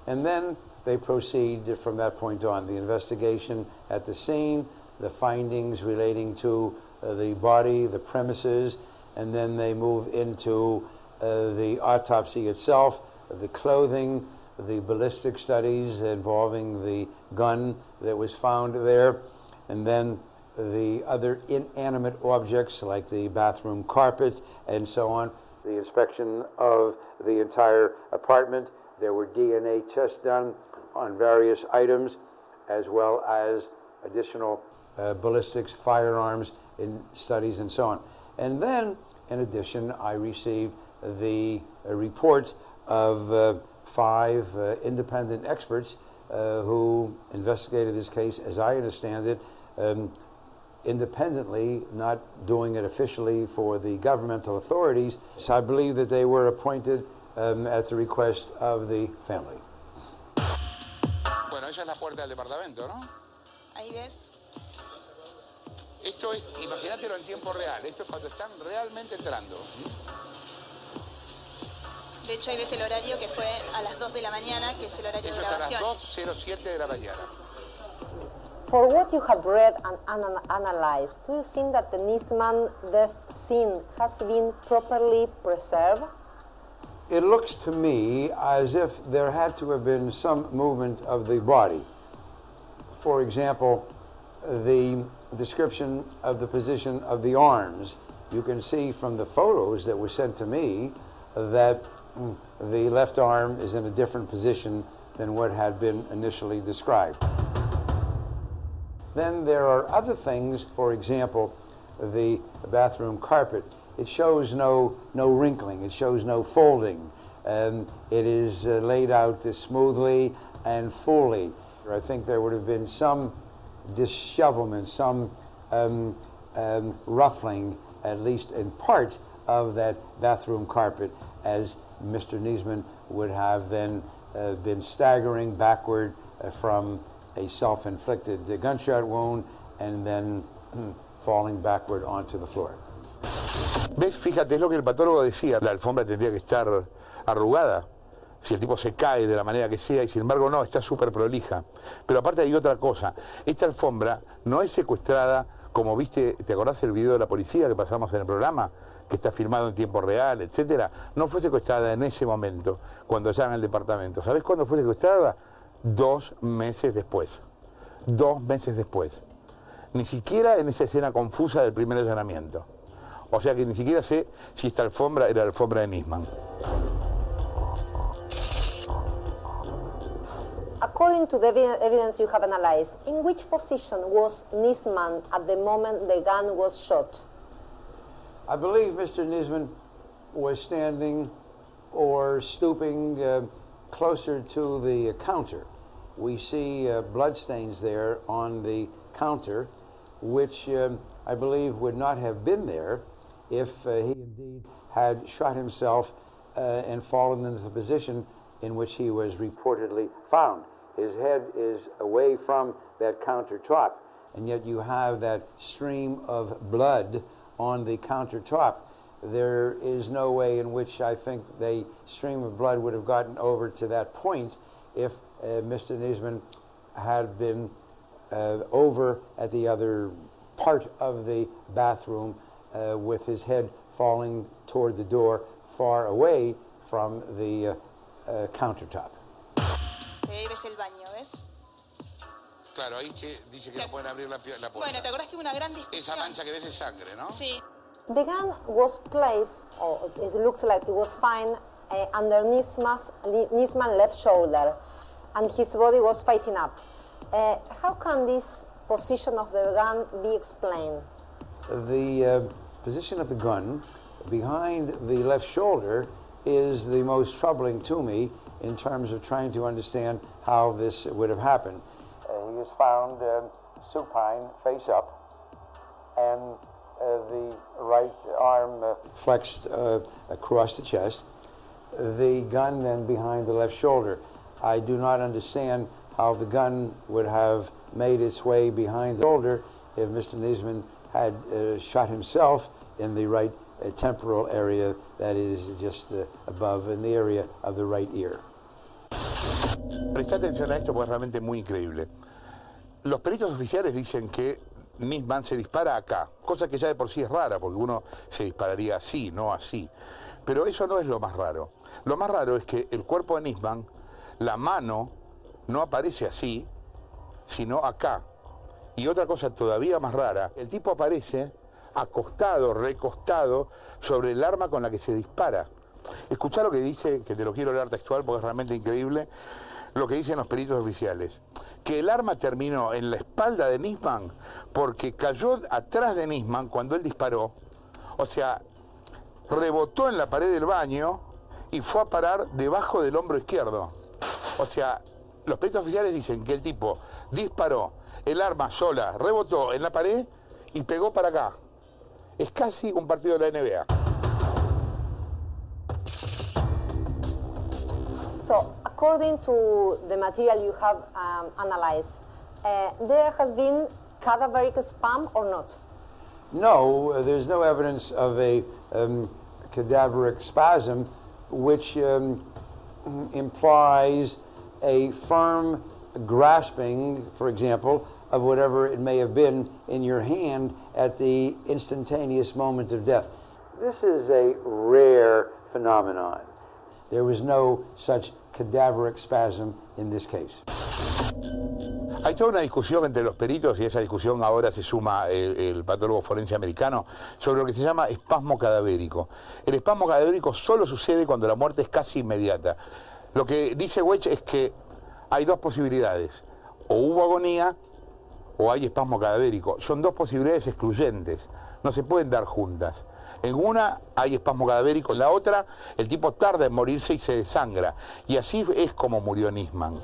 and then they proceed from that point on. The investigation at the scene, the findings relating to the body, the premises, and then they move into the autopsy itself, the clothing, the ballistic studies involving the gun that was found there, and then the other inanimate objects like the bathroom carpet and so on. The inspection of the entire apartment. There were DNA tests done on various items, as well as additional ballistics, firearms in studies, and so on. And then, in addition, I received the report of 5 independent experts who investigated this case, as I understand it, independently, not doing it officially for the governmental authorities. So I believe that they were appointed at the request of the family. Bueno, esa es la puerta del departamento, ¿no? Ahí ves. Esto es, imagínatelo en tiempo real, esto es cuando están realmente entrando. De hecho, ahí ves el horario que fue a las 2 de la mañana, que es el horario de grabación. Eso es a las 2:07 de la mañana. For what you have read and analyzed, do you think that the Nisman death scene has been properly preserved? It looks to me as if there had to have been some movement of the body. For example, the description of the position of the arms. You can see from the photos that were sent to me that the left arm is in a different position than what had been initially described. Then there are other things, for example, the bathroom carpet. It shows no wrinkling, it shows no folding. It is laid out smoothly and fully. I think there would have been some dishevelment, some ruffling, at least in part, of that bathroom carpet, as Mr. Nisman would have then been staggering backward from a self-inflicted gunshot wound and then falling backward onto the floor. ¿Ves? Fíjate, es lo que el patólogo decía. La alfombra tendría que estar arrugada si el tipo se cae de la manera que sea, y sin embargo no, está súper prolija. Pero aparte hay otra cosa. Esta alfombra no es secuestrada como viste, ¿te acordás el video de la policía que pasamos en el programa? Que está filmado en tiempo real, etcétera. No fue secuestrada en ese momento, cuando allanan el departamento. ¿Sabés cuándo fue secuestrada? 2 meses después. 2 meses después. Ni siquiera en esa escena confusa del primer allanamiento. O sea que ni siquiera sé si esta alfombra era la alfombra de Nisman. According to the evidence you have analyzed, in which position was Nisman at the moment the gun was shot? I believe Mr. Nisman was standing or stooping closer to the counter. We see bloodstains there on the counter, which I believe would not have been there if he indeed had shot himself and fallen into the position in which he was reportedly found. His head is away from that countertop, and yet you have that stream of blood on the countertop. There is no way in which I think the stream of blood would have gotten over to that point if Mr. Nisman had been over at the other part of the bathroom with his head falling toward the door, far away from the countertop. Ahí ves el baño, ¿ves? Claro, ahí que dice que no pueden abrir la puerta. Bueno, ¿te acuerdas que hubo una gran discusión? Esa mancha que ves es sangre, ¿no? Sí. The gun was placed, or it looks like it was found under Nisman's left shoulder, and his body was facing up. How can this position of the gun be explained? The position of the gun behind the left shoulder is the most troubling to me in terms of trying to understand how this would have happened. He is found supine, face up, and the right arm flexed across the chest, the gun then behind the left shoulder. I do not understand how the gun would have made its way behind the shoulder if Mr. Nisman had shot himself in the right temporal area, that is just above in the area of the right ear. Presta atención a esto porque es realmente muy increíble. Los peritos oficiales dicen que Nisman se dispara acá, cosa que ya de por sí es rara, porque uno se dispararía así, no así. Pero eso no es lo más raro. Lo más raro es que el cuerpo de Nisman, la mano, no aparece así, sino acá. Y otra cosa todavía más rara, el tipo aparece acostado, recostado, sobre el arma con la que se dispara. Escuchá lo que dice, que te lo quiero leer textual porque es realmente increíble, lo que dicen los peritos oficiales. que el arma terminó en la espalda de Nisman porque cayó atrás de Nisman cuando él disparó. O sea, rebotó en la pared del baño y fue a parar debajo del hombro izquierdo. O sea, los peritos oficiales dicen que el tipo disparó, el arma sola rebotó en la pared y pegó para acá. Es casi un partido de la NBA. So, according to the material you have analyzed, there has been cadaveric spam or not? No, there's no evidence of a cadaveric spasm, which implies a firm grasping, for example, of whatever it may have been in your hand at the instantaneous moment of death. This is a rare phenomenon. There was no such cadaveric spasm in this case. Hay toda una discusión entre los peritos, y esa discusión ahora se suma el patólogo forense americano, sobre lo que se llama espasmo cadavérico. El espasmo cadavérico solo sucede cuando la muerte es casi inmediata. Lo que dice Wedge es que hay dos posibilidades: o hubo agonía o hay espasmo cadavérico. Son dos posibilidades excluyentes, no se pueden dar juntas. En una hay espasmo cadavérico, en la otra el tipo tarda en morirse y se desangra. Y así es como murió Nisman.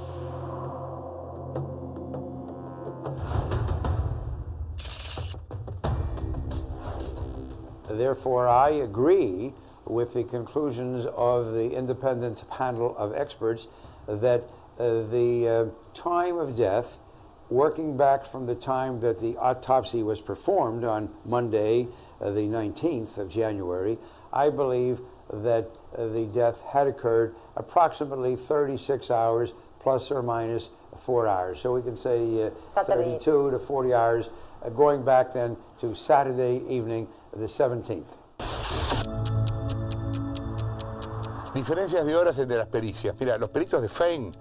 Therefore, I agree with the conclusions of the independent panel of experts that the time of death, working back from the time that the autopsy was performed on Monday, the 19th of January, I believe that the death had occurred approximately 36 hours plus or minus 4 hours. So we can say 32 to 40 hours, going back then to Saturday evening, the 17th. Diferencias de horas entre las pericias. Mira, los peritos de Fein,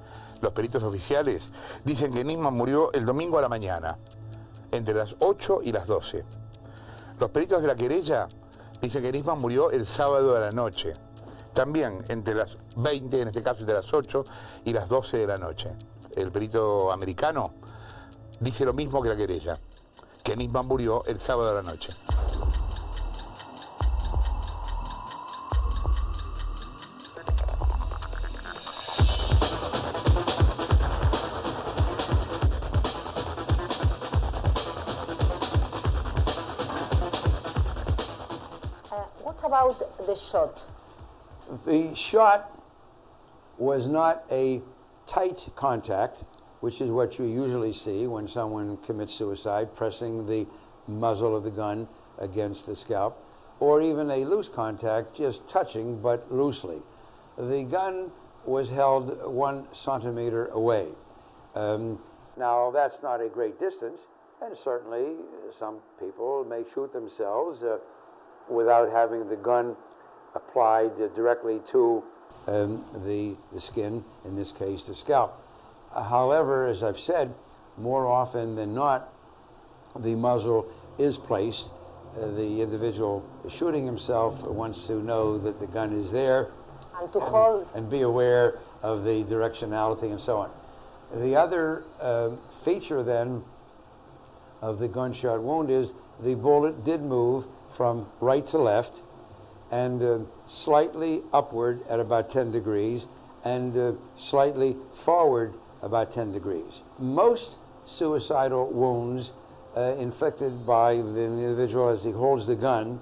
los peritos oficiales, dicen que Nisman murió el domingo a la mañana, entre las 8 y las 12. Los peritos de la querella dicen que Nisman murió el sábado de la noche, también entre las 20, en este caso entre las 8 y las 12 de la noche. El perito americano dice lo mismo que la querella, que Nisman murió el sábado de la noche. What about the shot? The shot was not a tight contact, which is what you usually see when someone commits suicide, pressing the muzzle of the gun against the scalp, or even a loose contact, just touching but loosely. The gun was held 1 centimeter away. Now, that's not a great distance, and certainly some people may shoot themselves without having the gun applied directly to the skin, in this case the scalp. However, as I've said, more often than not, the muzzle is placed. The individual shooting himself wants to know that the gun is there and to hold and be aware of the directionality and so on. The other feature then of the gunshot wound is the bullet did move from right to left and slightly upward at about 10 degrees and slightly forward about 10 degrees. Most suicidal wounds inflicted by the individual as he holds the gun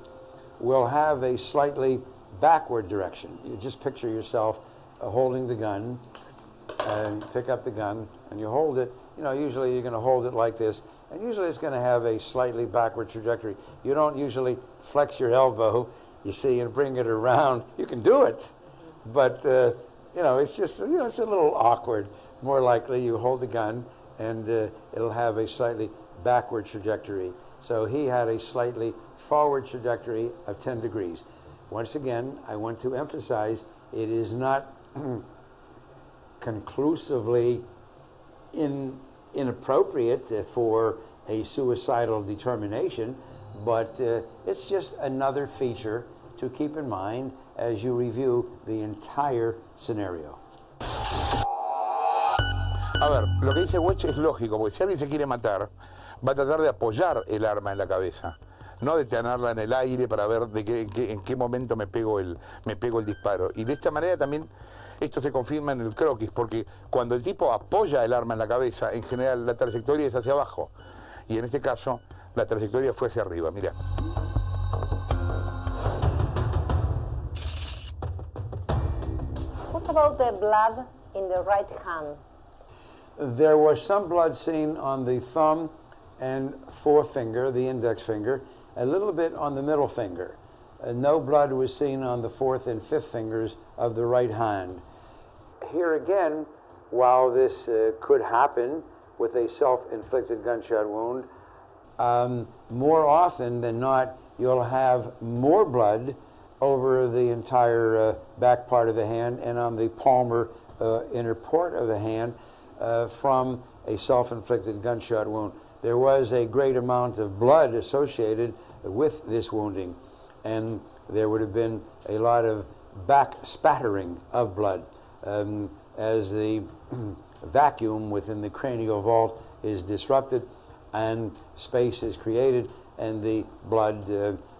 will have a slightly backward direction. You just picture yourself holding the gun, and pick up the gun, and you hold it. You know, usually you're going to hold it like this, and usually it's going to have a slightly backward trajectory. You don't usually flex your elbow, you see, and bring it around. You can do it, but you know, it's just, you know, it's a little awkward. More likely you hold the gun and it'll have a slightly backward trajectory. So he had a slightly forward trajectory of 10 degrees. Once again, I want to emphasize it is not conclusively inappropriate for a suicidal determination, but it's just another feature to keep in mind as you review the entire scenario. A ver, lo que dice Wedge es lógico, porque si alguien se quiere matar, va a tratar de apoyar el arma en la cabeza, no de tenerla en el aire para ver en qué momento me pego el disparo. Y de esta manera también esto se confirma en el croquis, porque cuando el tipo apoya el arma en la cabeza, en general la trayectoria es hacia abajo. Y en este caso, la trayectoria fue hacia arriba, mirá. What about the blood in the right hand? There was some blood seen on the thumb and forefinger, the index finger, a little bit on the middle finger. No blood was seen on the fourth and fifth fingers of the right hand. Here again, while this could happen with a self-inflicted gunshot wound, more often than not, you'll have more blood over the entire back part of the hand and on the palmar inner part of the hand from a self-inflicted gunshot wound. There was a great amount of blood associated with this wounding, and there would have been a lot of back spattering of blood as the vacuum within the cranial vault is disrupted and space is created, and the blood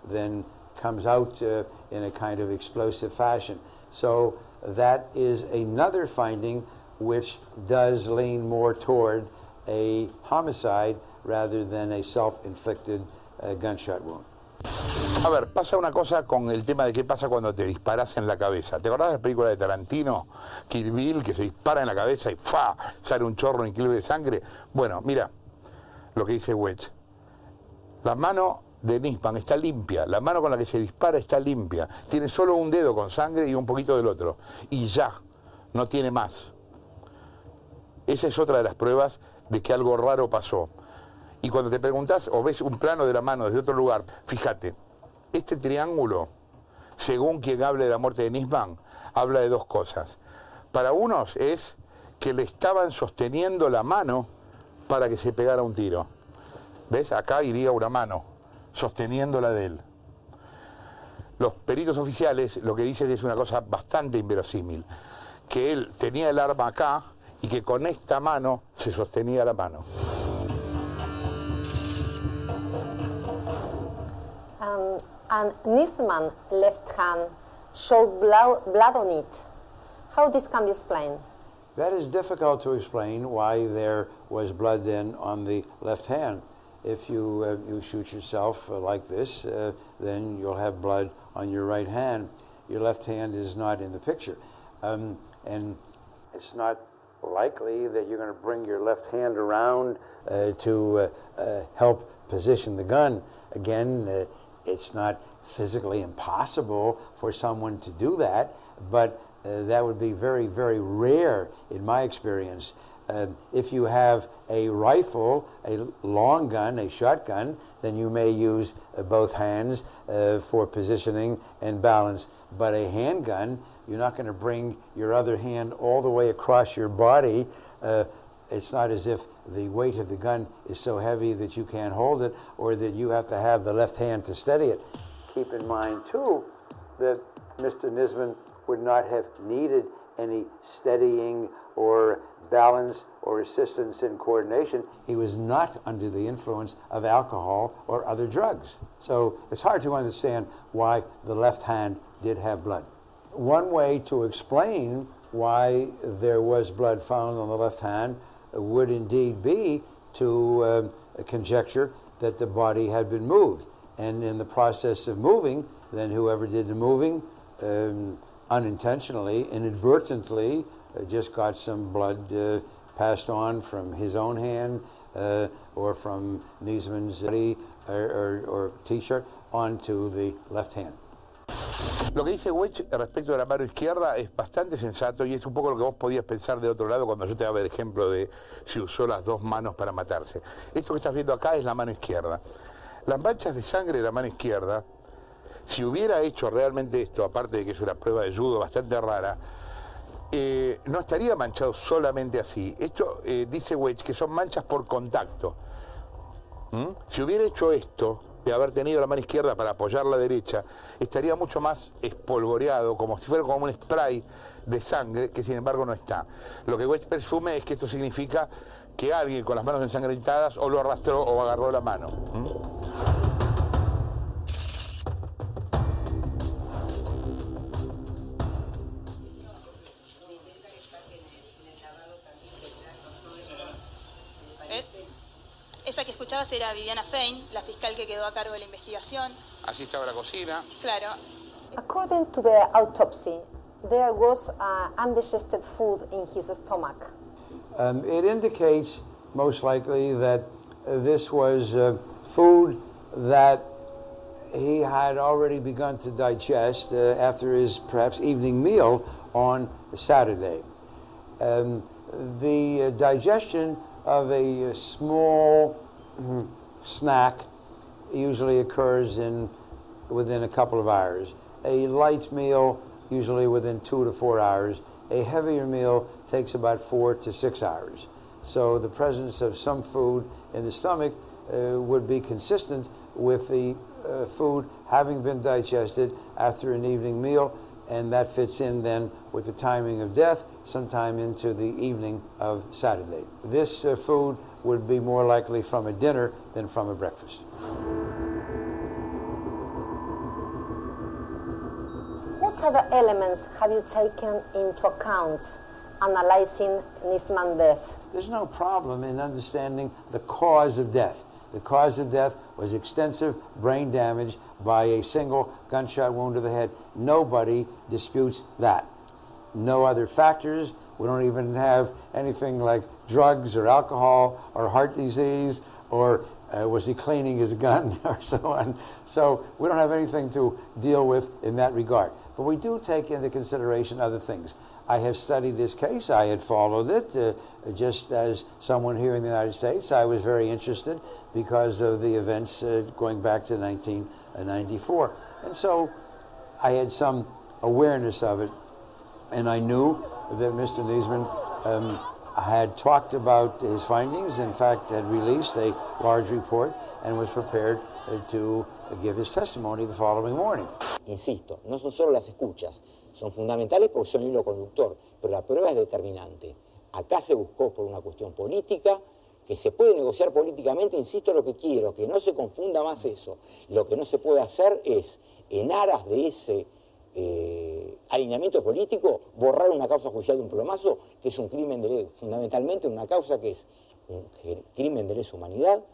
then comes out in a kind of explosive fashion. So that is another finding which does lean more toward a homicide rather than a self-inflicted gunshot wound. A ver, pasa una cosa con el tema de qué pasa cuando te disparas en la cabeza. ¿Te acordás de la película de Tarantino, Kill Bill, que se dispara en la cabeza y ¡fa! Sale un chorro increíble de sangre? Bueno, mira lo que dice Wedge. La mano de Nisman está limpia, la mano con la que se dispara está limpia. Tiene solo un dedo con sangre y un poquito del otro. Y ya, no tiene más. Esa es otra de las pruebas de que algo raro pasó. Y cuando te preguntás o ves un plano de la mano desde otro lugar, fíjate, este triángulo, según quien hable de la muerte de Nisman, habla de dos cosas. Para unos es que le estaban sosteniendo la mano para que se pegara un tiro. ¿Ves? Acá iría una mano, sosteniéndola de él. Los peritos oficiales lo que dicen es una cosa bastante inverosímil, que él tenía el arma acá y que con esta mano se sostenía la mano. And Nisman's left hand showed blood on it. How this can be explained? That is difficult to explain why there was blood then on the left hand. If you shoot yourself like this, then you'll have blood on your right hand. Your left hand is not in the picture. And it's not likely that you're going to bring your left hand around to help position the gun. Again, it's not physically impossible for someone to do that, but that would be very, very rare in my experience. If you have a rifle, a long gun, a shotgun, then you may use both hands for positioning and balance. But a handgun, you're not going to bring your other hand all the way across your body. It's not as if the weight of the gun is so heavy that you can't hold it or that you have to have the left hand to steady it. Keep in mind, too, that Mr. Nisman would not have needed any steadying or balance or assistance in coordination. He was not under the influence of alcohol or other drugs. So it's hard to understand why the left hand did have blood. One way to explain why there was blood found on the left hand would indeed be to conjecture that the body had been moved. And in the process of moving, then whoever did the moving unintentionally, inadvertently, just got some blood passed on from his own hand or from Nisman's body or T-shirt onto the left hand. Lo que dice Wedge respecto de la mano izquierda es bastante sensato y es un poco lo que vos podías pensar del otro lado cuando yo te daba el ejemplo de si usó las dos manos para matarse. Esto que estás viendo acá es la mano izquierda. Las manchas de sangre de la mano izquierda, si hubiera hecho realmente esto, aparte de que es una prueba de judo bastante rara, no estaría manchado solamente así. Esto dice Wedge que son manchas por contacto. Si hubiera hecho esto, de haber tenido la mano izquierda para apoyar la derecha, estaría mucho más espolvoreado, como si fuera como un spray de sangre, que sin embargo no está. Lo que Wecht presume es que esto significa que alguien con las manos ensangrentadas o lo arrastró o agarró la mano. Esa que escuchabas era Viviana Fein, la fiscal que quedó a cargo de la investigación. Así estaba la cocina. Claro. According to the autopsy, there was undigested food in his stomach. It indicates most likely that this was food that he had already begun to digest after his perhaps evening meal on Saturday. The digestion of a small snack usually occurs within a couple of hours. A light meal usually within 2 to 4 hours. A heavier meal takes about 4 to 6 hours. So the presence of some food in the stomach would be consistent with the food having been digested after an evening meal, and that fits in then with the timing of death, sometime into the evening of Saturday. This food would be more likely from a dinner than from a breakfast. What other elements have you taken into account analyzing Nisman's death? There's no problem in understanding the cause of death. The cause of death was extensive brain damage by a single gunshot wound to the head. Nobody disputes that. No other factors. We don't even have anything like drugs or alcohol or heart disease or was he cleaning his gun or so on. So we don't have anything to deal with in that regard. But we do take into consideration other things. I have studied this case. I had followed it just as someone here in the United States. I was very interested because of the events going back to 1994. And so I had some awareness of it. And I knew that Mr. Nisman had talked about his findings, in fact, had released a large report and was prepared to give his testimony the following morning. Insisto, no son solo las escuchas, son fundamentales porque son hilo conductor, pero la prueba es determinante. Acá se buscó por una cuestión política, que se puede negociar políticamente, insisto en lo que quiero, que no se confunda más eso. Lo que no se puede hacer es, en aras de ese alineamiento político, borrar una causa judicial de un plomazo, que es un crimen de fundamentalmente una causa que es un crimen de lesa humanidad,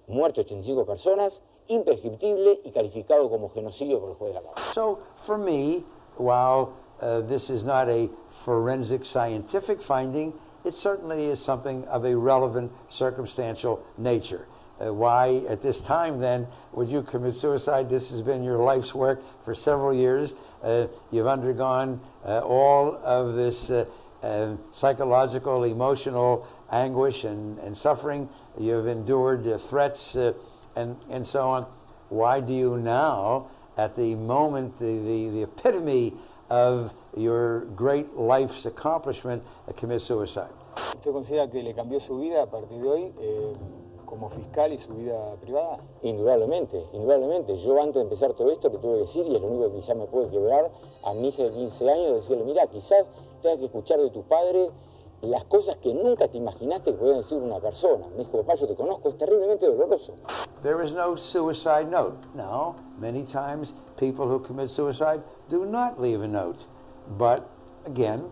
muerto 85 personas, imprescriptible y calificado como genocidio por el juez de la Cámara. So, for me, while this is not a forensic scientific finding, it certainly is something of a relevant circumstantial nature. Why, at this time, then, would you commit suicide? This has been your life's work for several years. You've undergone all of this psychological, emotional anguish and suffering. You've endured threats and so on. Why do you now, at the moment, the epitome of your great life's accomplishment, commit suicide? ¿Usted considera que le cambió su vida a partir de hoy como fiscal y su vida privada? Indudablemente, indudablemente. Yo antes de empezar todo esto le tuve que decir, y es lo único que quizás me puede quebrar, a mi hija de 15 años, decirle, mira, quizás tengas que escuchar de tu padre las cosas que nunca te imaginaste que podía decir una persona. Me dijo, papá, yo te conozco, es terriblemente doloroso. There is no suicide note. No, many times people who commit suicide do not leave a note. But again,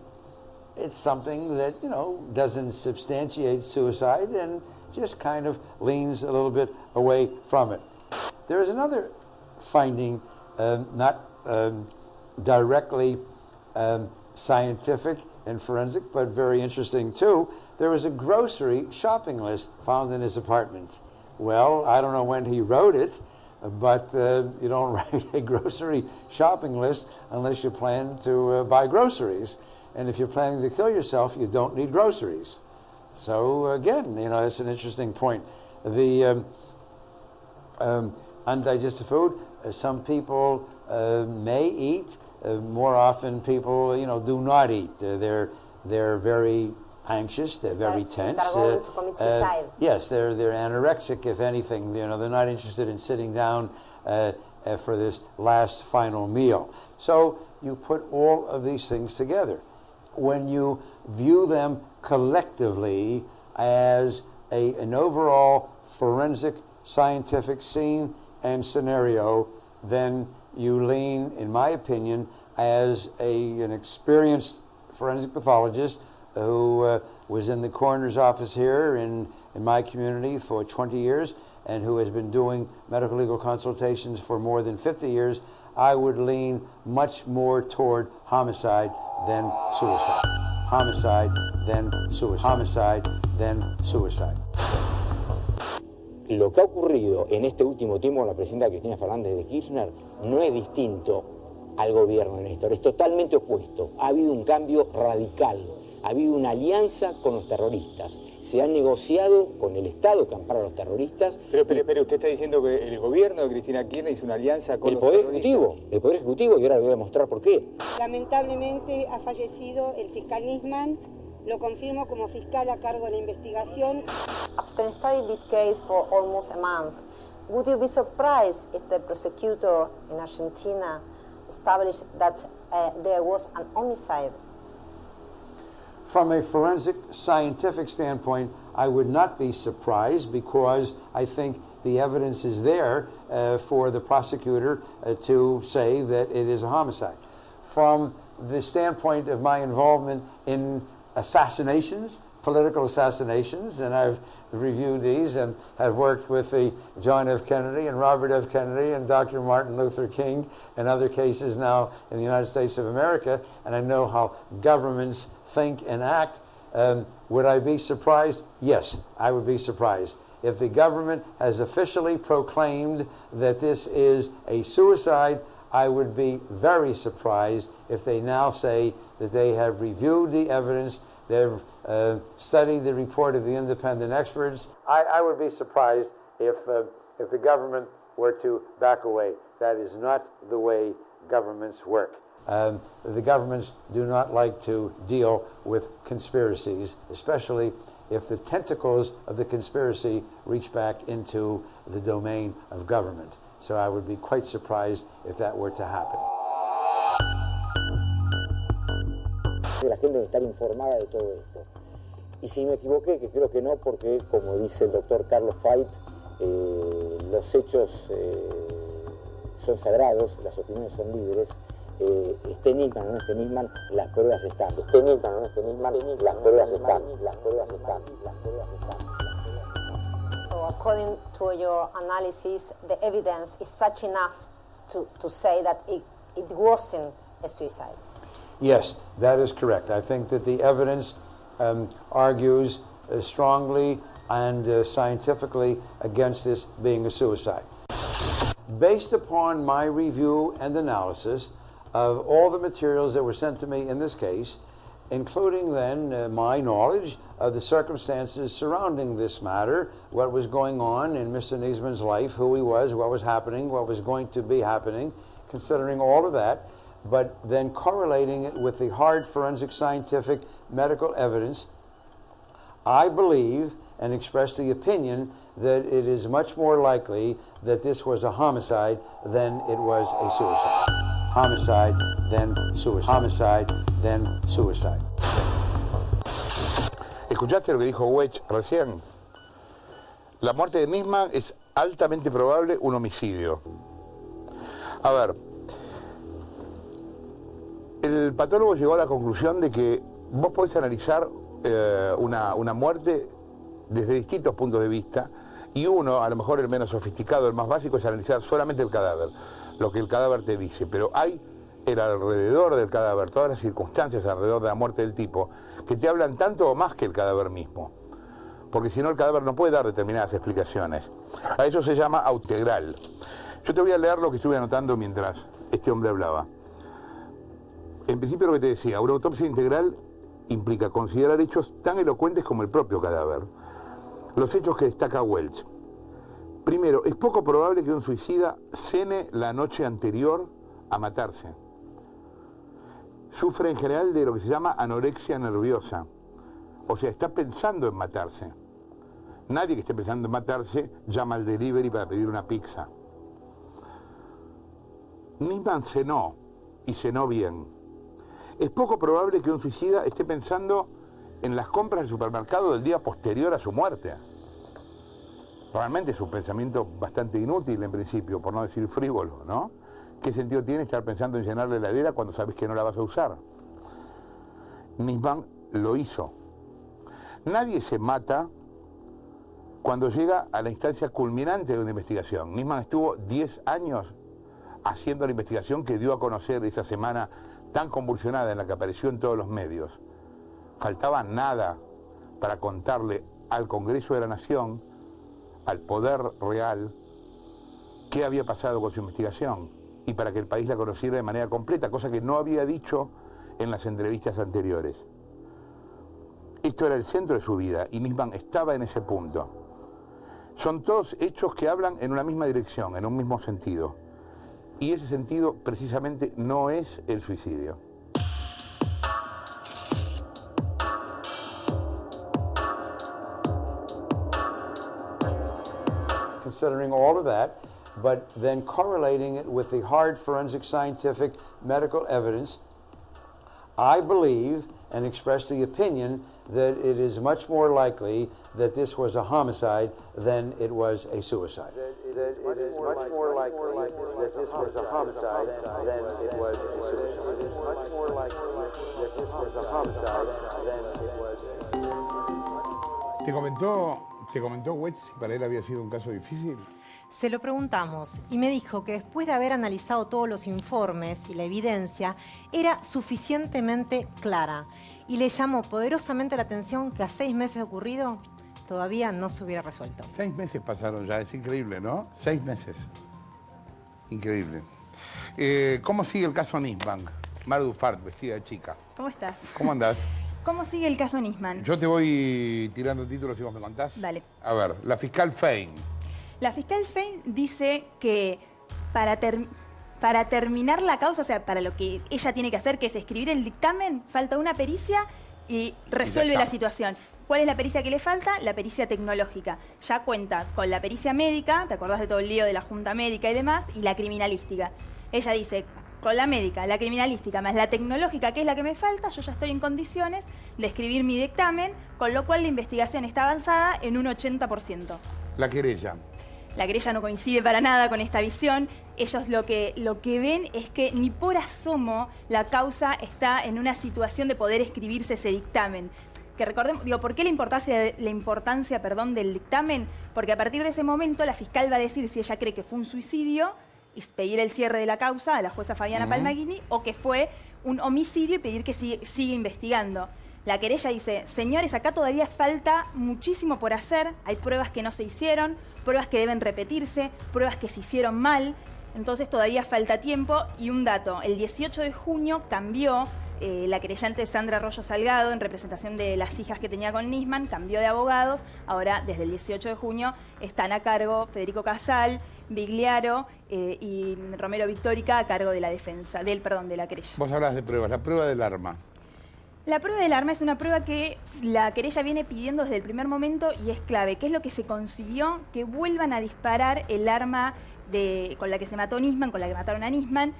it's something that, you know, doesn't substantiate suicide and just kind of leans a little bit away from it. There is another finding, not directly scientific and forensic, but very interesting too. There was a grocery shopping list found in his apartment. Well, I don't know when he wrote it, but you don't write a grocery shopping list unless you plan to buy groceries. And if you're planning to kill yourself, you don't need groceries. So again, you know, that's an interesting point. The undigested food, some people may eat. More often, people, you know, do not eat. They're very anxious, they're very tense. That are going to commit suicide. Yes, they're anorexic, if anything. You know, they're not interested in sitting down for this last final meal. So you put all of these things together. When you view them collectively as an overall forensic scientific scene and scenario, then you lean, in my opinion, as an experienced forensic pathologist who was in the coroner's office here in my community for 20 years and who has been doing medical legal consultations for more than 50 years, I would lean much more toward homicide than suicide. Homicide than suicide. Homicide than suicide. Lo que ha ocurrido en este último tiempo con la presidenta Cristina Fernández de Kirchner no es distinto al gobierno de Néstor, es totalmente opuesto. Ha habido un cambio radical, ha habido una alianza con los terroristas, se ha negociado con el Estado que ampara a los terroristas. Pero usted está diciendo que el gobierno de Cristina Kirchner hizo una alianza con el Poder Ejecutivo, y ahora le voy a demostrar por qué. Lamentablemente ha fallecido el fiscal Nisman, lo confirmo como fiscal a cargo de la investigación. After studying this case for almost a month, would you be surprised if the prosecutor in Argentina established that there was an homicide? From a forensic scientific standpoint, I would not be surprised because I think the evidence is there for the prosecutor to say that it is a homicide. From the standpoint of my involvement in assassinations, political assassinations, and I've reviewed these and have worked with the John F. Kennedy and Robert F. Kennedy and Dr. Martin Luther King and other cases now in the United States of America, and I know how governments think and act. Would I be surprised? Yes, I would be surprised. If the government has officially proclaimed that this is a suicide, I would be very surprised if they now say that they have reviewed the evidence, they've studied the report of the independent experts. I would be surprised if the government were to back away. That is not the way governments work. The governments do not like to deal with conspiracies, especially if the tentacles of the conspiracy reach back into the domain of government. So I would be quite surprised if that were to happen. La gente debe estar informada de todo esto. Y si me equivoqué, que creo que no, porque como dice el doctor Carlos Fait, los hechos son sagrados, las opiniones son libres. Esté Nisman o no esté Nisman, las pruebas están. Esté Nisman o no esté Nisman, las pruebas están. Las pruebas están. Las pruebas están. So according to your analysis, the evidence is such enough to say that it wasn't a suicide. Yes, that is correct. I think that the evidence argues strongly and scientifically against this being a suicide. Based upon my review and analysis of all the materials that were sent to me in this case, including then my knowledge of the circumstances surrounding this matter, what was going on in Mr. Nisman's life, who he was, what was happening, what was going to be happening, considering all of that, but then correlating it with the hard forensic scientific medical evidence, I believe and express the opinion that it is much more likely that this was a homicide than it was a suicide. Homicide, then suicide. Homicide, then suicide. ¿Escuchaste lo que dijo Wedge recién? La muerte de Nisman es altamente probable un homicidio. A ver, el patólogo llegó a la conclusión de que vos podés analizar una muerte desde distintos puntos de vista y uno, a lo mejor el menos sofisticado, el más básico, es analizar solamente el cadáver, lo que el cadáver te dice, pero hay el alrededor del cadáver, todas las circunstancias alrededor de la muerte del tipo, que te hablan tanto o más que el cadáver mismo, porque si no el cadáver no puede dar determinadas explicaciones. A eso se llama autegral. Yo te voy a leer lo que estuve anotando mientras este hombre hablaba. En principio lo que te decía, una autopsia integral implica considerar hechos tan elocuentes como el propio cadáver. Los hechos que destaca Welch. Primero, es poco probable que un suicida cene la noche anterior a matarse. Sufre en general de lo que se llama anorexia nerviosa. O sea, está pensando en matarse. Nadie que esté pensando en matarse llama al delivery para pedir una pizza. Nisman cenó, y cenó bien. Es poco probable que un suicida esté pensando en las compras del supermercado del día posterior a su muerte. Realmente es un pensamiento bastante inútil en principio, por no decir frívolo, ¿no? ¿Qué sentido tiene estar pensando en llenar la heladera cuando sabes que no la vas a usar? Nisman lo hizo. Nadie se mata cuando llega a la instancia culminante de una investigación. Nisman estuvo 10 años haciendo la investigación que dio a conocer esa semana tan convulsionada en la que apareció en todos los medios. Faltaba nada para contarle al Congreso de la Nación, al poder real, qué había pasado con su investigación y para que el país la conociera de manera completa, cosa que no había dicho en las entrevistas anteriores. Esto era el centro de su vida y Nisman estaba en ese punto. Son todos hechos que hablan en una misma dirección, en un mismo sentido. Y ese sentido precisamente no es el suicidio. Considering all of that, but then correlating it with the hard forensic scientific medical evidence, I believe and express the opinion that it is much more likely that this was a homicide than it was a suicide. It is much more likely that this was a homicide than it was a suicide. It is much more likely that this was a homicide than it was a suicide. ¿Te comentó Wetz si para él había sido un caso difícil? Se lo preguntamos y me dijo que después de haber analizado todos los informes y la evidencia, era suficientemente clara. Y le llamó poderosamente la atención que a 6 meses de ocurrido todavía no se hubiera resuelto. 6 meses pasaron ya, es increíble, ¿no? 6 meses. Increíble. ¿Cómo sigue el caso Nisman? Maru Dufart, vestida de chica. ¿Cómo estás? ¿Cómo andás? ¿Cómo sigue el caso Nisman? Yo te voy tirando títulos y vos me contás. Dale. A ver, la fiscal Fein. La fiscal Fein dice que para terminar la causa, o sea, para lo que ella tiene que hacer, que es escribir el dictamen, falta una pericia y resuelve la situación. ¿Cuál es la pericia que le falta? La pericia tecnológica. Ya cuenta con la pericia médica, ¿te acordás de todo el lío de la junta médica y demás? Y la criminalística. Ella dice, con la médica, la criminalística, más la tecnológica, que es la que me falta, yo ya estoy en condiciones de escribir mi dictamen, con lo cual la investigación está avanzada en un 80%. La querella. La querella no coincide para nada con esta visión. Ellos lo que ven es que ni por asomo la causa está en una situación de poder escribirse ese dictamen. Que recordemos, digo, ¿por qué la importancia del dictamen? Porque a partir de ese momento la fiscal va a decir si ella cree que fue un suicidio y pedir el cierre de la causa a la jueza Fabiana Palmaguini, o que fue un homicidio y pedir que siga investigando. La querella dice, señores, acá todavía falta muchísimo por hacer, hay pruebas que no se hicieron, pruebas que deben repetirse, pruebas que se hicieron mal, entonces todavía falta tiempo. Y un dato, el 18 de junio cambió la querellante Sandra Arroyo Salgado, en representación de las hijas que tenía con Nisman, cambió de abogados, ahora desde el 18 de junio están a cargo Federico Casal, Bigliaro y Romero Victórica a cargo de la defensa, de la querella. Vos hablás de pruebas, la prueba del arma. La prueba del arma es una prueba que la querella viene pidiendo desde el primer momento y es clave. ¿Qué es lo que se consiguió? Que vuelvan a disparar el arma con la que se mató Nisman, con la que mataron a Nisman,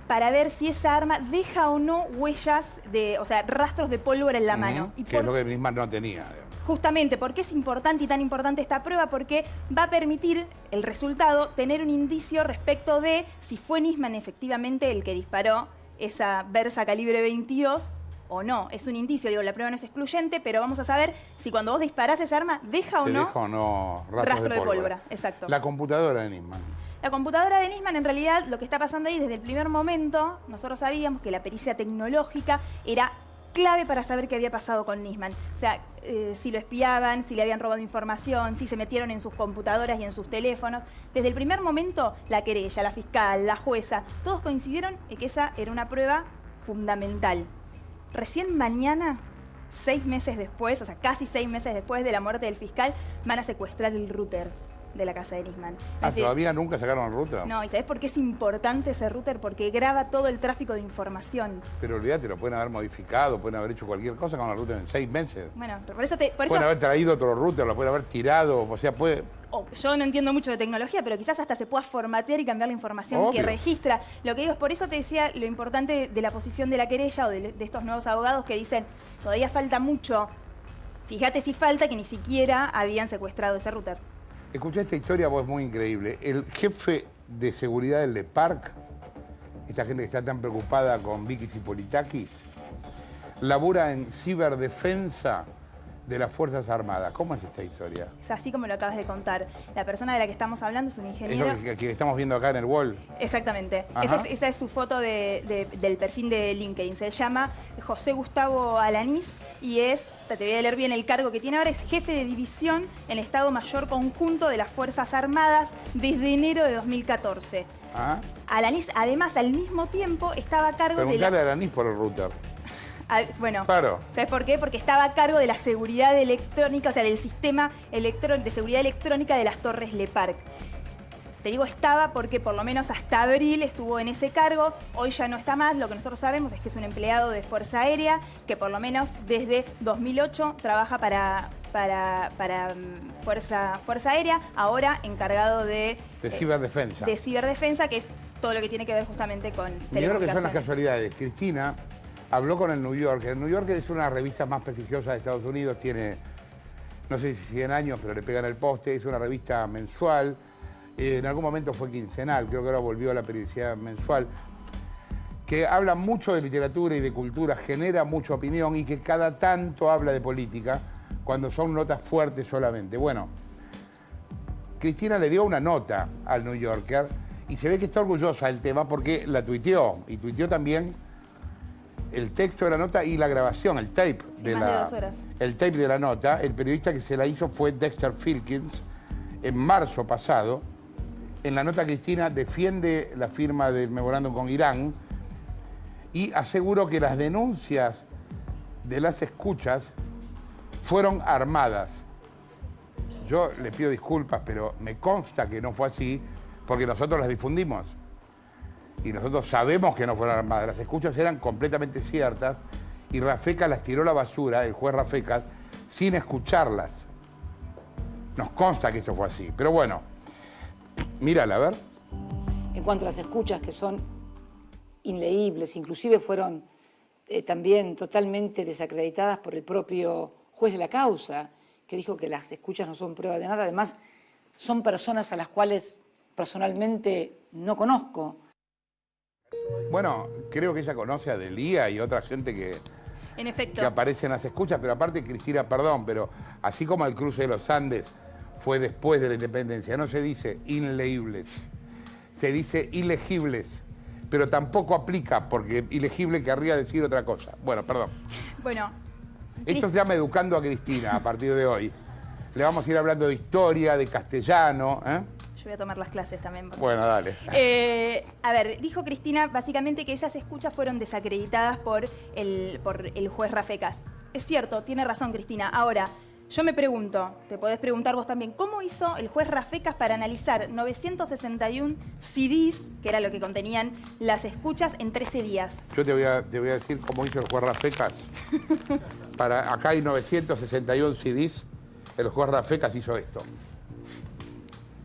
para ver si esa arma deja o no huellas, o sea, rastros de pólvora en la mano. Que es lo que Nisman no tenía. Justamente, ¿por qué es importante y tan importante esta prueba? Porque va a permitir el resultado tener un indicio respecto de si fue Nisman efectivamente el que disparó esa Versa calibre 22 o no. Es un indicio, digo, la prueba no es excluyente, pero vamos a saber si cuando vos disparás esa arma deja o no rastro de pólvora. Exacto. La computadora de Nisman. La computadora de Nisman, en realidad, lo que está pasando ahí desde el primer momento, nosotros sabíamos que la pericia tecnológica era clave para saber qué había pasado con Nisman. O sea, si lo espiaban, si le habían robado información, si se metieron en sus computadoras y en sus teléfonos. Desde el primer momento, la querella, la fiscal, la jueza, todos coincidieron en que esa era una prueba fundamental. Recién mañana, 6 meses después, o sea, casi 6 meses después de la muerte del fiscal, van a secuestrar el router. de la casa de Nisman. Ah, ¿todavía nunca sacaron el router? No, ¿y sabés por qué es importante ese router? Porque graba todo el tráfico de información. Pero olvídate, lo pueden haber modificado, pueden haber hecho cualquier cosa con el router en 6 meses. Bueno, pero por eso... Pueden haber traído otro router, lo pueden haber tirado, o sea, puede... Yo no entiendo mucho de tecnología, pero quizás hasta se pueda formatear y cambiar la información Obvio. que registra. Lo que digo es, por eso te decía lo importante de la posición de la querella o de estos nuevos abogados que dicen, todavía falta mucho. Fíjate si falta que ni siquiera habían secuestrado ese router. Escuché esta historia, vos, es muy increíble. El jefe de seguridad del Park, esta gente que está tan preocupada con Vikis y Politakis, labura en ciberdefensa de las Fuerzas Armadas. ¿Cómo es esta historia? Es así como lo acabas de contar. La persona de la que estamos hablando es un ingeniero... Es lo que estamos viendo acá en el wall. Exactamente. Ajá. Esa es su foto del perfil de LinkedIn. Se llama José Gustavo Alanís y te voy a leer bien el cargo que tiene ahora, es jefe de división en Estado Mayor Conjunto de las Fuerzas Armadas desde enero de 2014. ¿Ah? Alanís, además, al mismo tiempo estaba a cargo Preguntale a Alanís por el router. Bueno, claro. ¿Sabes por qué? Porque estaba a cargo de la seguridad electrónica, o sea, del sistema de seguridad electrónica de las Torres Le Parc. Te digo estaba porque por lo menos hasta abril estuvo en ese cargo, hoy ya no está más. Lo que nosotros sabemos es que es un empleado de Fuerza Aérea que por lo menos desde 2008 trabaja para Fuerza Aérea, ahora encargado de ciberdefensa. De ciberdefensa, que es todo lo que tiene que ver justamente con Mirá lo que son las telecomunicaciones. casualidades. Cristina habló con el New Yorker. El New Yorker es una revista más prestigiosa de Estados Unidos, tiene, no sé si 100 años, pero le pegan el poste, es una revista mensual, en algún momento fue quincenal, creo que ahora volvió a la periodicidad mensual, que habla mucho de literatura y de cultura, genera mucha opinión y que cada tanto habla de política cuando son notas fuertes solamente. Bueno, Cristina le dio una nota al New Yorker y se ve que está orgullosa del tema porque la tuiteó, y tuiteó también el texto de la nota y la grabación, el tape de Más de 2 horas. el tape de la nota. El periodista que se la hizo fue Dexter Filkins en marzo pasado. En la nota, Cristina defiende la firma del memorándum con Irán y aseguró que las denuncias de las escuchas fueron armadas. Yo le pido disculpas, pero me consta que no fue así porque nosotros las difundimos. Y nosotros sabemos que no fueron armadas. Las escuchas eran completamente ciertas y Rafecas las tiró a la basura, el juez Rafecas, sin escucharlas. Nos consta que esto fue así. Pero bueno, mírala, a ver. En cuanto a las escuchas, que son inleíbles, inclusive fueron también totalmente desacreditadas por el propio juez de la causa, que dijo que las escuchas no son prueba de nada. Además, son personas a las cuales personalmente no conozco. Bueno, creo que ella conoce a Delía y otra gente que aparece en las escuchas, pero aparte, Cristina, perdón, pero así como el cruce de los Andes fue después de la independencia, no se dice inleíbles, se dice ilegibles, pero tampoco aplica porque ilegible querría decir otra cosa. Bueno, perdón. Bueno. Esto se llama Educando a Cristina a partir de hoy. Le vamos a ir hablando de historia, de castellano, ¿eh? Yo voy a tomar las clases también. Bueno, dale. A ver, dijo Cristina básicamente que esas escuchas fueron desacreditadas por el juez Rafecas. Es cierto, tiene razón Cristina. Ahora, yo me pregunto, te podés preguntar vos también, ¿cómo hizo el juez Rafecas para analizar 961 CDs, que era lo que contenían las escuchas, en 13 días? Yo te voy a decir cómo hizo el juez Rafecas. Acá hay 961 CDs, el juez Rafecas hizo esto.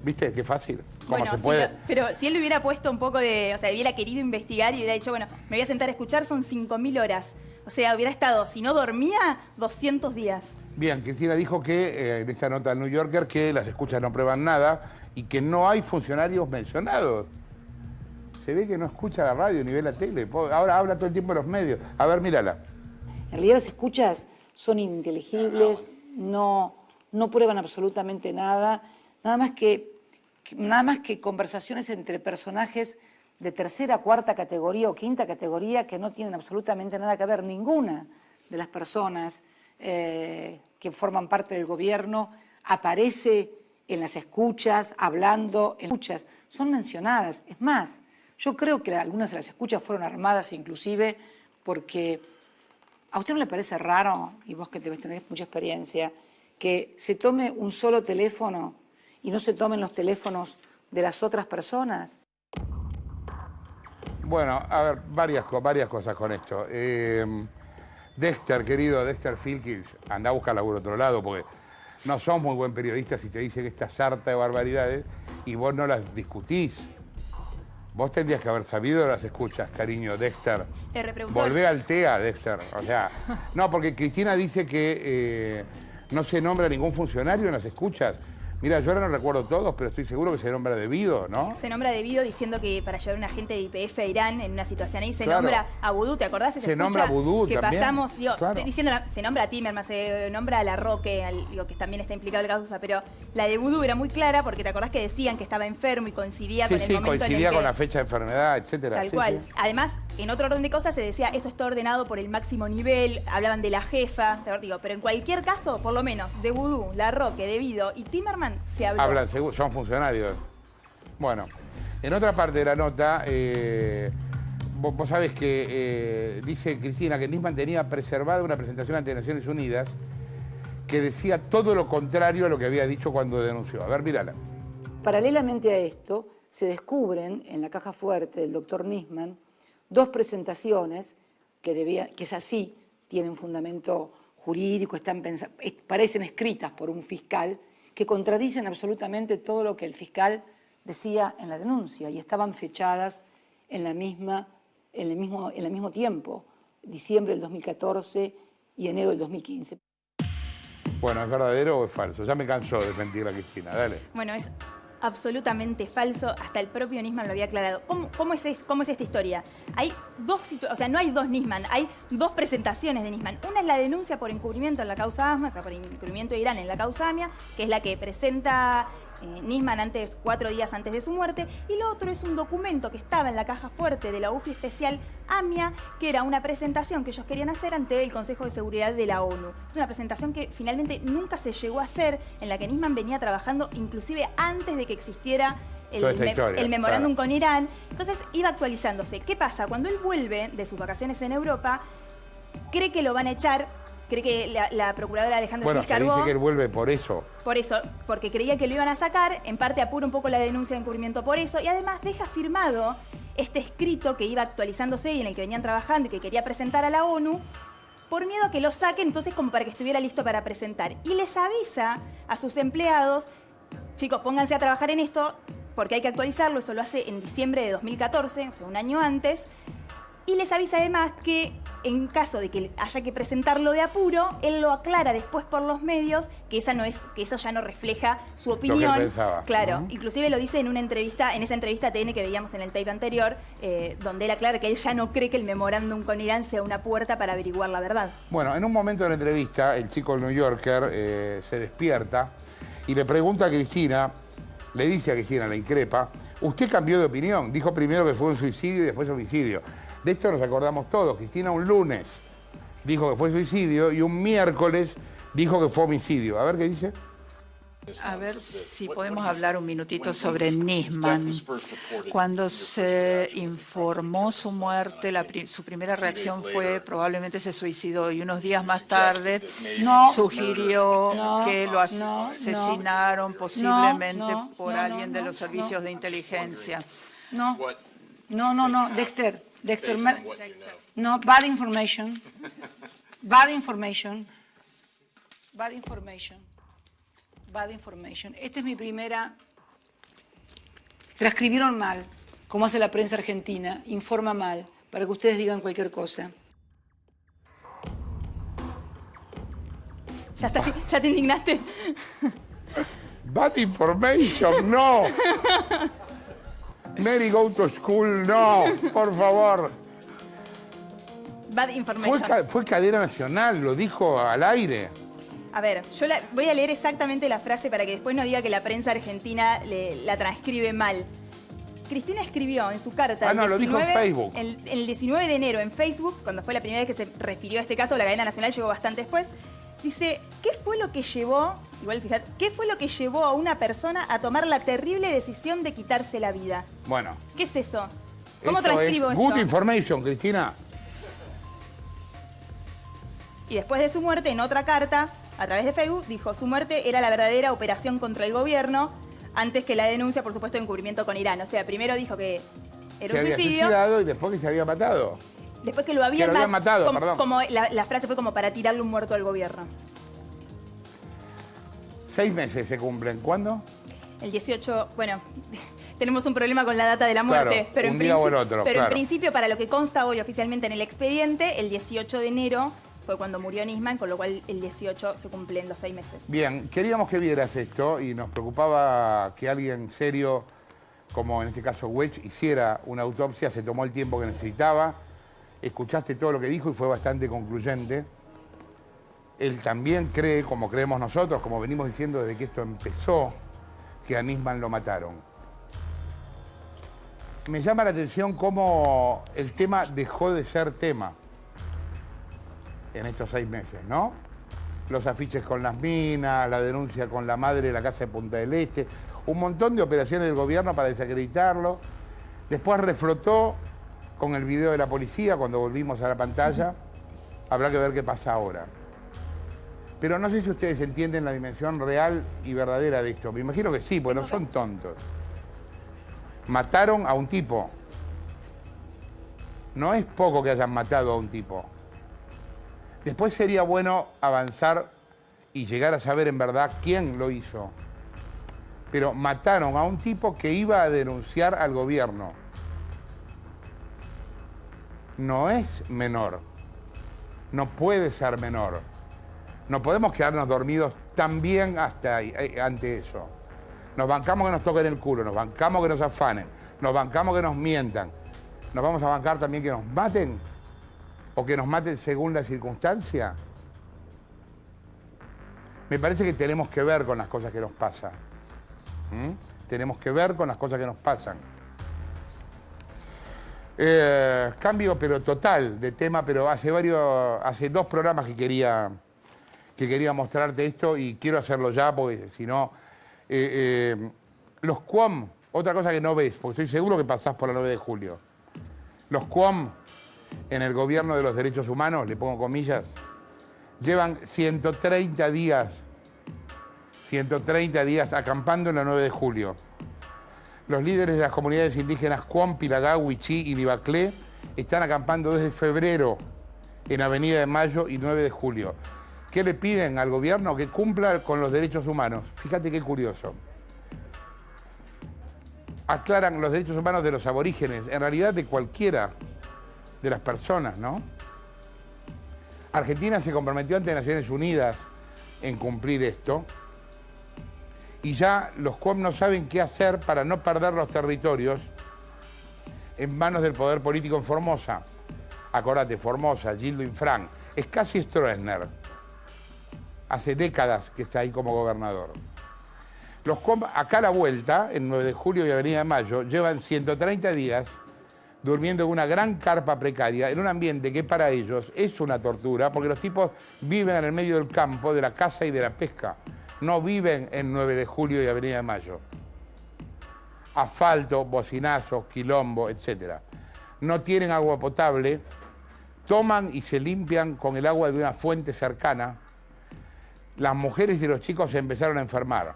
¿Viste? Qué fácil. ¿Cómo Bueno, se puede? pero si él le hubiera puesto un poco de... O sea, hubiera querido investigar y hubiera dicho, bueno, me voy a sentar a escuchar, son 5.000 horas. O sea, hubiera estado, si no dormía, 200 días. Bien, Cristina dijo que, en esta nota del New Yorker, que las escuchas no prueban nada y que no hay funcionarios mencionados. Se ve que no escucha la radio ni ve la tele. Ahora habla todo el tiempo en los medios. A ver, mírala. En realidad las escuchas son ininteligibles, no prueban absolutamente nada, nada más que conversaciones entre personajes de tercera, cuarta categoría o quinta categoría que no tienen absolutamente nada que ver. Ninguna de las personas que forman parte del gobierno aparece en las escuchas, hablando en escuchas. Son mencionadas. Es más, yo creo que algunas de las escuchas fueron armadas inclusive porque... ¿A usted no le parece raro, y vos que tenés mucha experiencia, que se tome un solo teléfono y no se tomen los teléfonos de las otras personas? Bueno, a ver, varias cosas con esto. Dexter, querido Dexter Filkins, anda a buscar laburo otro lado, porque no sos muy buen periodista si te dicen esta sarta de barbaridades y vos no las discutís. Vos tendrías que haber sabido las escuchas, cariño, Dexter. Volvé al TEA, Dexter. O sea, no, porque Cristina dice que no se nombra ningún funcionario en las escuchas. Mira, yo ahora no recuerdo todos, pero estoy seguro que se nombra debido, ¿no? Se nombra debido diciendo que para llevar un agente de YPF a Irán en una situación ahí se Claro. nombra a Vudú, ¿te acordás? Se nombra a Vudú que también. pasamos, digo, Claro. estoy diciendo, se nombra a Timerman, se nombra a Larroque, digo, que también está implicado en la causa, pero la de Vudú era muy clara porque te acordás que decían que estaba enfermo y coincidía Sí, con el sí, momento en el coincidía que... con la fecha de enfermedad, etcétera. Tal Sí, cual. sí. Además, en otro orden de cosas se decía, esto está ordenado por el máximo nivel, hablaban de la jefa, digo, pero en cualquier caso, por lo menos, de Vudú, Larroque, Debido y Timerman se habló. Hablan, son funcionarios. Bueno, en otra parte de la nota, vos sabés que dice Cristina que Nisman tenía preservada una presentación ante Naciones Unidas que decía todo lo contrario a lo que había dicho cuando denunció. A ver, mírala. Paralelamente a esto, se descubren en la caja fuerte del doctor Nisman 2 presentaciones que es así, tienen fundamento jurídico, parecen escritas por un fiscal, que contradicen absolutamente todo lo que el fiscal decía en la denuncia y estaban fechadas en el mismo tiempo, diciembre del 2014 y enero del 2015. Bueno, ¿es verdadero o es falso? Ya me cansó de mentir a Cristina, dale. Bueno, es absolutamente falso, hasta el propio Nisman lo había aclarado. ¿Cómo es esta historia? Hay no hay 2 Nisman, hay 2 presentaciones de Nisman. Una es la denuncia por encubrimiento en la causa ASMA, o sea, por encubrimiento de Irán en la causa AMIA, que es la que presenta Nisman 4 días antes de su muerte, y lo otro es un documento que estaba en la caja fuerte de la UFI especial AMIA, que era una presentación que ellos querían hacer ante el Consejo de Seguridad de la ONU. Es una presentación que finalmente nunca se llegó a hacer, en la que Nisman venía trabajando inclusive antes de que existiera el memorándum con Irán. Entonces iba actualizándose. ¿Qué pasa? Cuando él vuelve de sus vacaciones en Europa, cree que lo van a echar. Cree que la procuradora Alejandra Bueno, Gil se dice Carbó, que él vuelve por eso. porque creía que lo iban a sacar, en parte apura un poco la denuncia de encubrimiento por eso, y además deja firmado este escrito que iba actualizándose y en el que venían trabajando y que quería presentar a la ONU, por miedo a que lo saquen, entonces como para que estuviera listo para presentar. Y les avisa a sus empleados, chicos, pónganse a trabajar en esto, porque hay que actualizarlo, eso lo hace en diciembre de 2014, o sea, un año antes, y les avisa además que en caso de que haya que presentarlo de apuro, él lo aclara después por los medios, que eso ya no refleja su opinión. Lo que él pensaba. Claro, inclusive lo dice en esa entrevista a TN que veíamos en el tape anterior, donde él aclara que él ya no cree que el memorándum con Irán sea una puerta para averiguar la verdad. Bueno, en un momento de la entrevista, el chico del New Yorker se despierta y le pregunta a Cristina, le dice a Cristina, la increpa, usted cambió de opinión, dijo primero que fue un suicidio y después homicidio. De esto nos acordamos todos. Cristina un lunes dijo que fue suicidio y un miércoles dijo que fue homicidio. A ver qué dice. A ver si podemos hablar un minutito sobre Nisman. Cuando se informó su muerte, su primera reacción fue probablemente se suicidó y unos días más tarde sugirió que lo asesinaron posiblemente por alguien de los servicios de inteligencia. No, Dexter, no, bad information. Bad information. Esta es mi primera. Transcribieron mal, como hace la prensa argentina, informa mal, para que ustedes digan cualquier cosa. Ya está, ya te indignaste. Bad information, no. Mary go to school, no, por favor. Bad information. Fue cadena nacional, lo dijo al aire. A ver, yo voy a leer exactamente la frase para que después no diga que la prensa argentina la transcribe mal. Cristina escribió en su carta lo dijo en Facebook. El 19 de enero en Facebook, cuando fue la primera vez que se refirió a este caso, la cadena nacional llegó bastante después. Dice, ¿qué fue lo que llevó, qué fue lo que llevó a una persona a tomar la terrible decisión de quitarse la vida? Bueno. ¿Qué es eso? ¿Cómo eso transcribo es esto? Good information, Cristina. Y después de su muerte, en otra carta, a través de Facebook, dijo, su muerte era la verdadera operación contra el gobierno, antes que la denuncia, por supuesto, de encubrimiento con Irán. O sea, primero dijo que era un se había suicidio. suicidado y después que se había matado. Después que lo habían matado, como, perdón. como la frase fue como para tirarle un muerto al gobierno. 6 meses se cumplen. ¿Cuándo? El 18, bueno, tenemos un problema con la data de la muerte. Claro, pero un día o el otro, pero claro. en principio, para lo que consta hoy oficialmente en el expediente, el 18 de enero fue cuando murió Nisman, con lo cual el 18 se cumplen los 6 meses. Bien, queríamos que vieras esto y nos preocupaba que alguien serio, como en este caso Wedge, hiciera una autopsia, se tomó el tiempo que necesitaba, escuchaste todo lo que dijo y fue bastante concluyente. Él también cree, como creemos nosotros, como venimos diciendo desde que esto empezó, que a Nisman lo mataron. Me llama la atención cómo el tema dejó de ser tema en estos 6 meses, ¿no? Los afiches con las minas, la denuncia con la madre de la casa de Punta del Este, un montón de operaciones del gobierno para desacreditarlo. Después reflotó con el video de la policía cuando volvimos a la pantalla. Habrá que ver qué pasa ahora. Pero no sé si ustedes entienden la dimensión real y verdadera de esto. Me imagino que sí, porque no son tontos. Mataron a un tipo. No es poco que hayan matado a un tipo. Después sería bueno avanzar y llegar a saber en verdad quién lo hizo. Pero mataron a un tipo que iba a denunciar al gobierno. No es menor. No puede ser menor. No podemos quedarnos dormidos también hasta ahí, ante eso. Nos bancamos que nos toquen el culo, nos bancamos que nos afanen, nos bancamos que nos mientan. ¿Nos vamos a bancar también que nos maten? ¿O que nos maten según la circunstancia? Me parece que tenemos que ver con las cosas que nos pasan. Tenemos que ver con las cosas que nos pasan. Cambio pero total de tema, pero hace 2 programas que quería mostrarte esto y quiero hacerlo ya porque si no... los QOM, otra cosa que no ves, porque estoy seguro que pasás por la 9 de julio. Los QOM en el gobierno de los derechos humanos, le pongo comillas, llevan 130 días acampando en la 9 de julio. Los líderes de las comunidades indígenas QOM, Pilagá, Huichí y Libaclé están acampando desde febrero en Avenida de Mayo y 9 de julio. ¿Qué le piden al gobierno? Que cumpla con los derechos humanos. Fíjate qué curioso. Aclaran los derechos humanos de los aborígenes, en realidad de cualquiera de las personas, ¿no? Argentina se comprometió ante Naciones Unidas en cumplir esto y ya los QOM no saben qué hacer para no perder los territorios en manos del poder político en Formosa. Acordate, Formosa, Gildo Infran, es casi Stroessner. Hace décadas que está ahí como gobernador. Los QOM, acá a la vuelta, en 9 de julio y Avenida de Mayo, llevan 130 días durmiendo en una gran carpa precaria, en un ambiente que para ellos es una tortura, porque los tipos viven en el medio del campo, de la caza y de la pesca. No viven en 9 de julio y Avenida de Mayo. Asfalto, bocinazos, quilombo, etc. No tienen agua potable, toman y se limpian con el agua de una fuente cercana. Las mujeres y los chicos se empezaron a enfermar.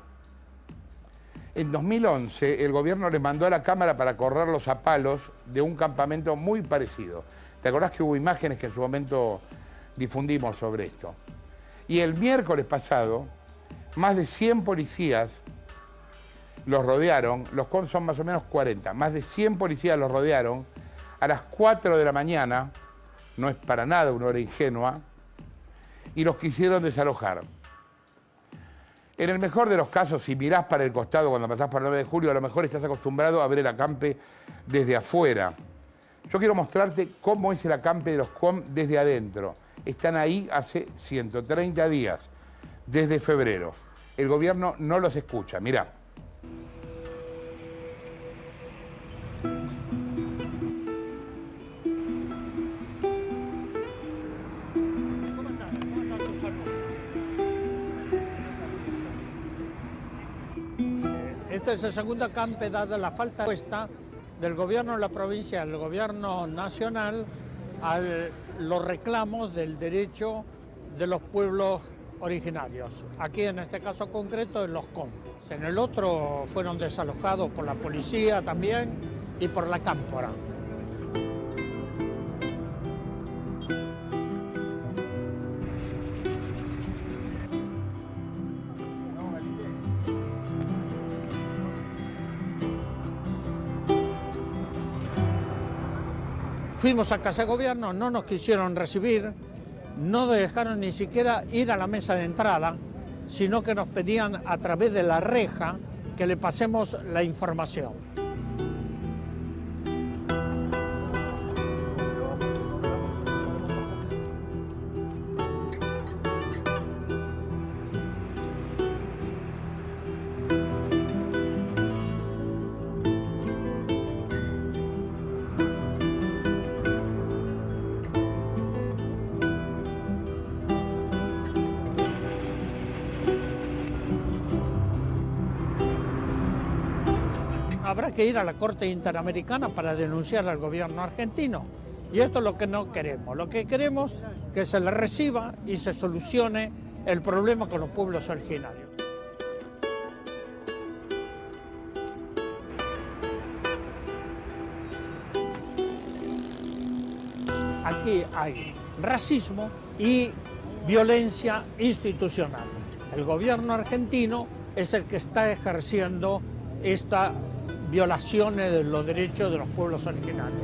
En 2011, el gobierno les mandó a la Cámara para correrlos a palos de un campamento muy parecido. ¿Te acordás que hubo imágenes que en su momento difundimos sobre esto? Y el miércoles pasado, más de 100 policías los rodearon, los QOM son más o menos 40, más de 100 policías los rodearon a las 4 de la mañana, no es para nada una hora ingenua, y los quisieron desalojar. En el mejor de los casos, si mirás para el costado cuando pasás por el 9 de julio, a lo mejor estás acostumbrado a ver el acampe desde afuera. Yo quiero mostrarte cómo es el acampe de los QOM desde adentro. Están ahí hace 130 días, desde febrero. El gobierno no los escucha, mirá. Este es el segundo acampe, dada la falta de respuesta del gobierno de la provincia, del gobierno nacional, a los reclamos del derecho de los pueblos originarios. Aquí en este caso concreto en Los Cons. En el otro fueron desalojados por la policía también y por la cámpora. Fuimos a Casa de Gobierno, no nos quisieron recibir, no dejaron ni siquiera ir a la mesa de entrada, sino que nos pedían a través de la reja que le pasemos la información. Habrá que ir a la Corte Interamericana para denunciar al gobierno argentino. Y esto es lo que no queremos. Lo que queremos es que se le reciba y se solucione el problema con los pueblos originarios. Aquí hay racismo y violencia institucional. El gobierno argentino es el que está ejerciendo estas violaciones de los derechos de los pueblos originarios.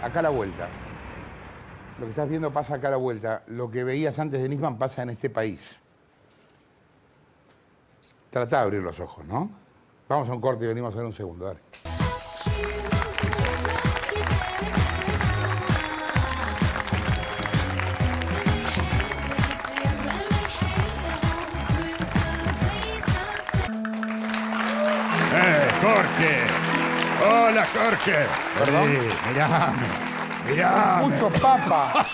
Acá a la vuelta. Lo que estás viendo pasa acá a la vuelta. Lo que veías antes de Nisman pasa en este país. Trata de abrir los ojos, ¿no? Vamos a un corte y venimos a ver un segundo, dale. ¡Jorge! ¡Hola, Jorge! ¿Perdón? Mirá. Pucho Papa.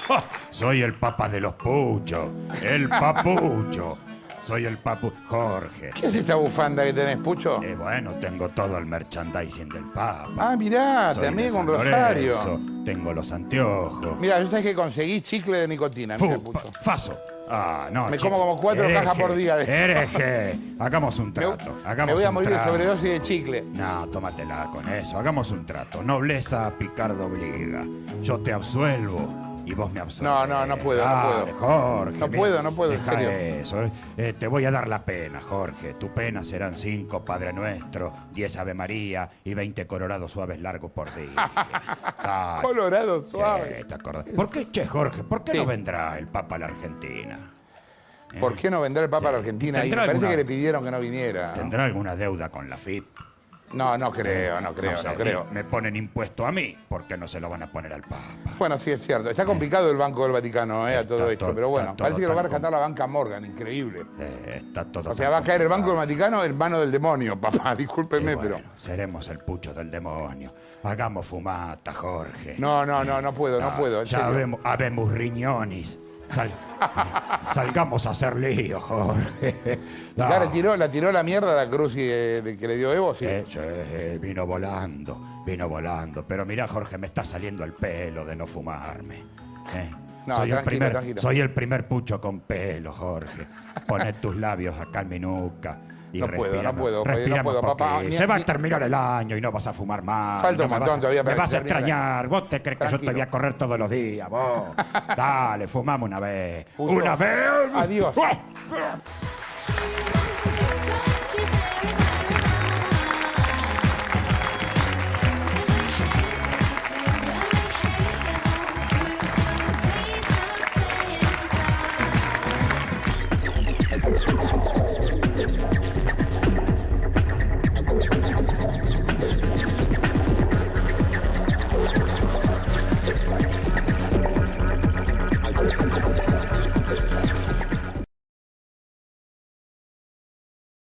Soy el papa de los puchos. El papucho. Soy el papu... Jorge. ¿Qué es esta bufanda que tenés, Pucho? Bueno, tengo todo el merchandising del papa. Ah, mirá, Soy también de con San rosario. Lorenzo, tengo los anteojos. Mira, yo sabés que conseguí chicle de nicotina. Mira, Pucho. Faso. Ah, no, Me chico. como 4 cajas por día de esto. Hereje. Hagamos un trato. Me voy a morir de sobredosis de chicle. No, tómatela con eso. Hagamos un trato. Nobleza Picardo obliga. Yo te absuelvo y vos me absuelves. No puedo, Dale, Jorge. No puedo, en deja serio. eso. Te voy a dar la pena, Jorge. Tu pena serán 5 Padre Nuestro, 10 Ave María y 20 Colorados Suaves largos por día. Dale. Colorado suave. ¿Te acordás? ¿Por qué, Jorge? ¿Por qué no vendrá el Papa a la Argentina? ¿Por qué no vendrá el Papa a la Argentina? Y me parece que le pidieron que no viniera. ¿Tendrá alguna deuda con la FIP? No creo. Me ponen impuesto a mí, ¿por qué no se lo van a poner al Papa? Bueno, sí, es cierto. Está complicado el Banco del Vaticano a todo esto, pero bueno, parece que lo va a rescatar la banca Morgan, increíble. Está todo. O sea, va a caer el Banco del Vaticano en mano del demonio, papá, discúlpeme, pero... Seremos el pucho del demonio. Hagamos fumata, Jorge. No puedo, Ya habemos riñones. Salgamos a hacer lío, Jorge. ¿Ya la tiró la mierda a la cruz que le dio Evo? Sí. Vino volando. Pero mirá, Jorge, me está saliendo el pelo de no fumarme. No, tranquilo. Soy el primer pucho con pelo, Jorge. Poné tus labios acá en mi nuca. Y no puedo, papá. Se va a terminar el año y no vas a fumar más. Falta un montón todavía. Me vas a extrañar. ¿Vos te crees que yo te voy a correr todos los días? Vos. Dale, fumamos una vez. Puto. ¡Una vez! Adiós.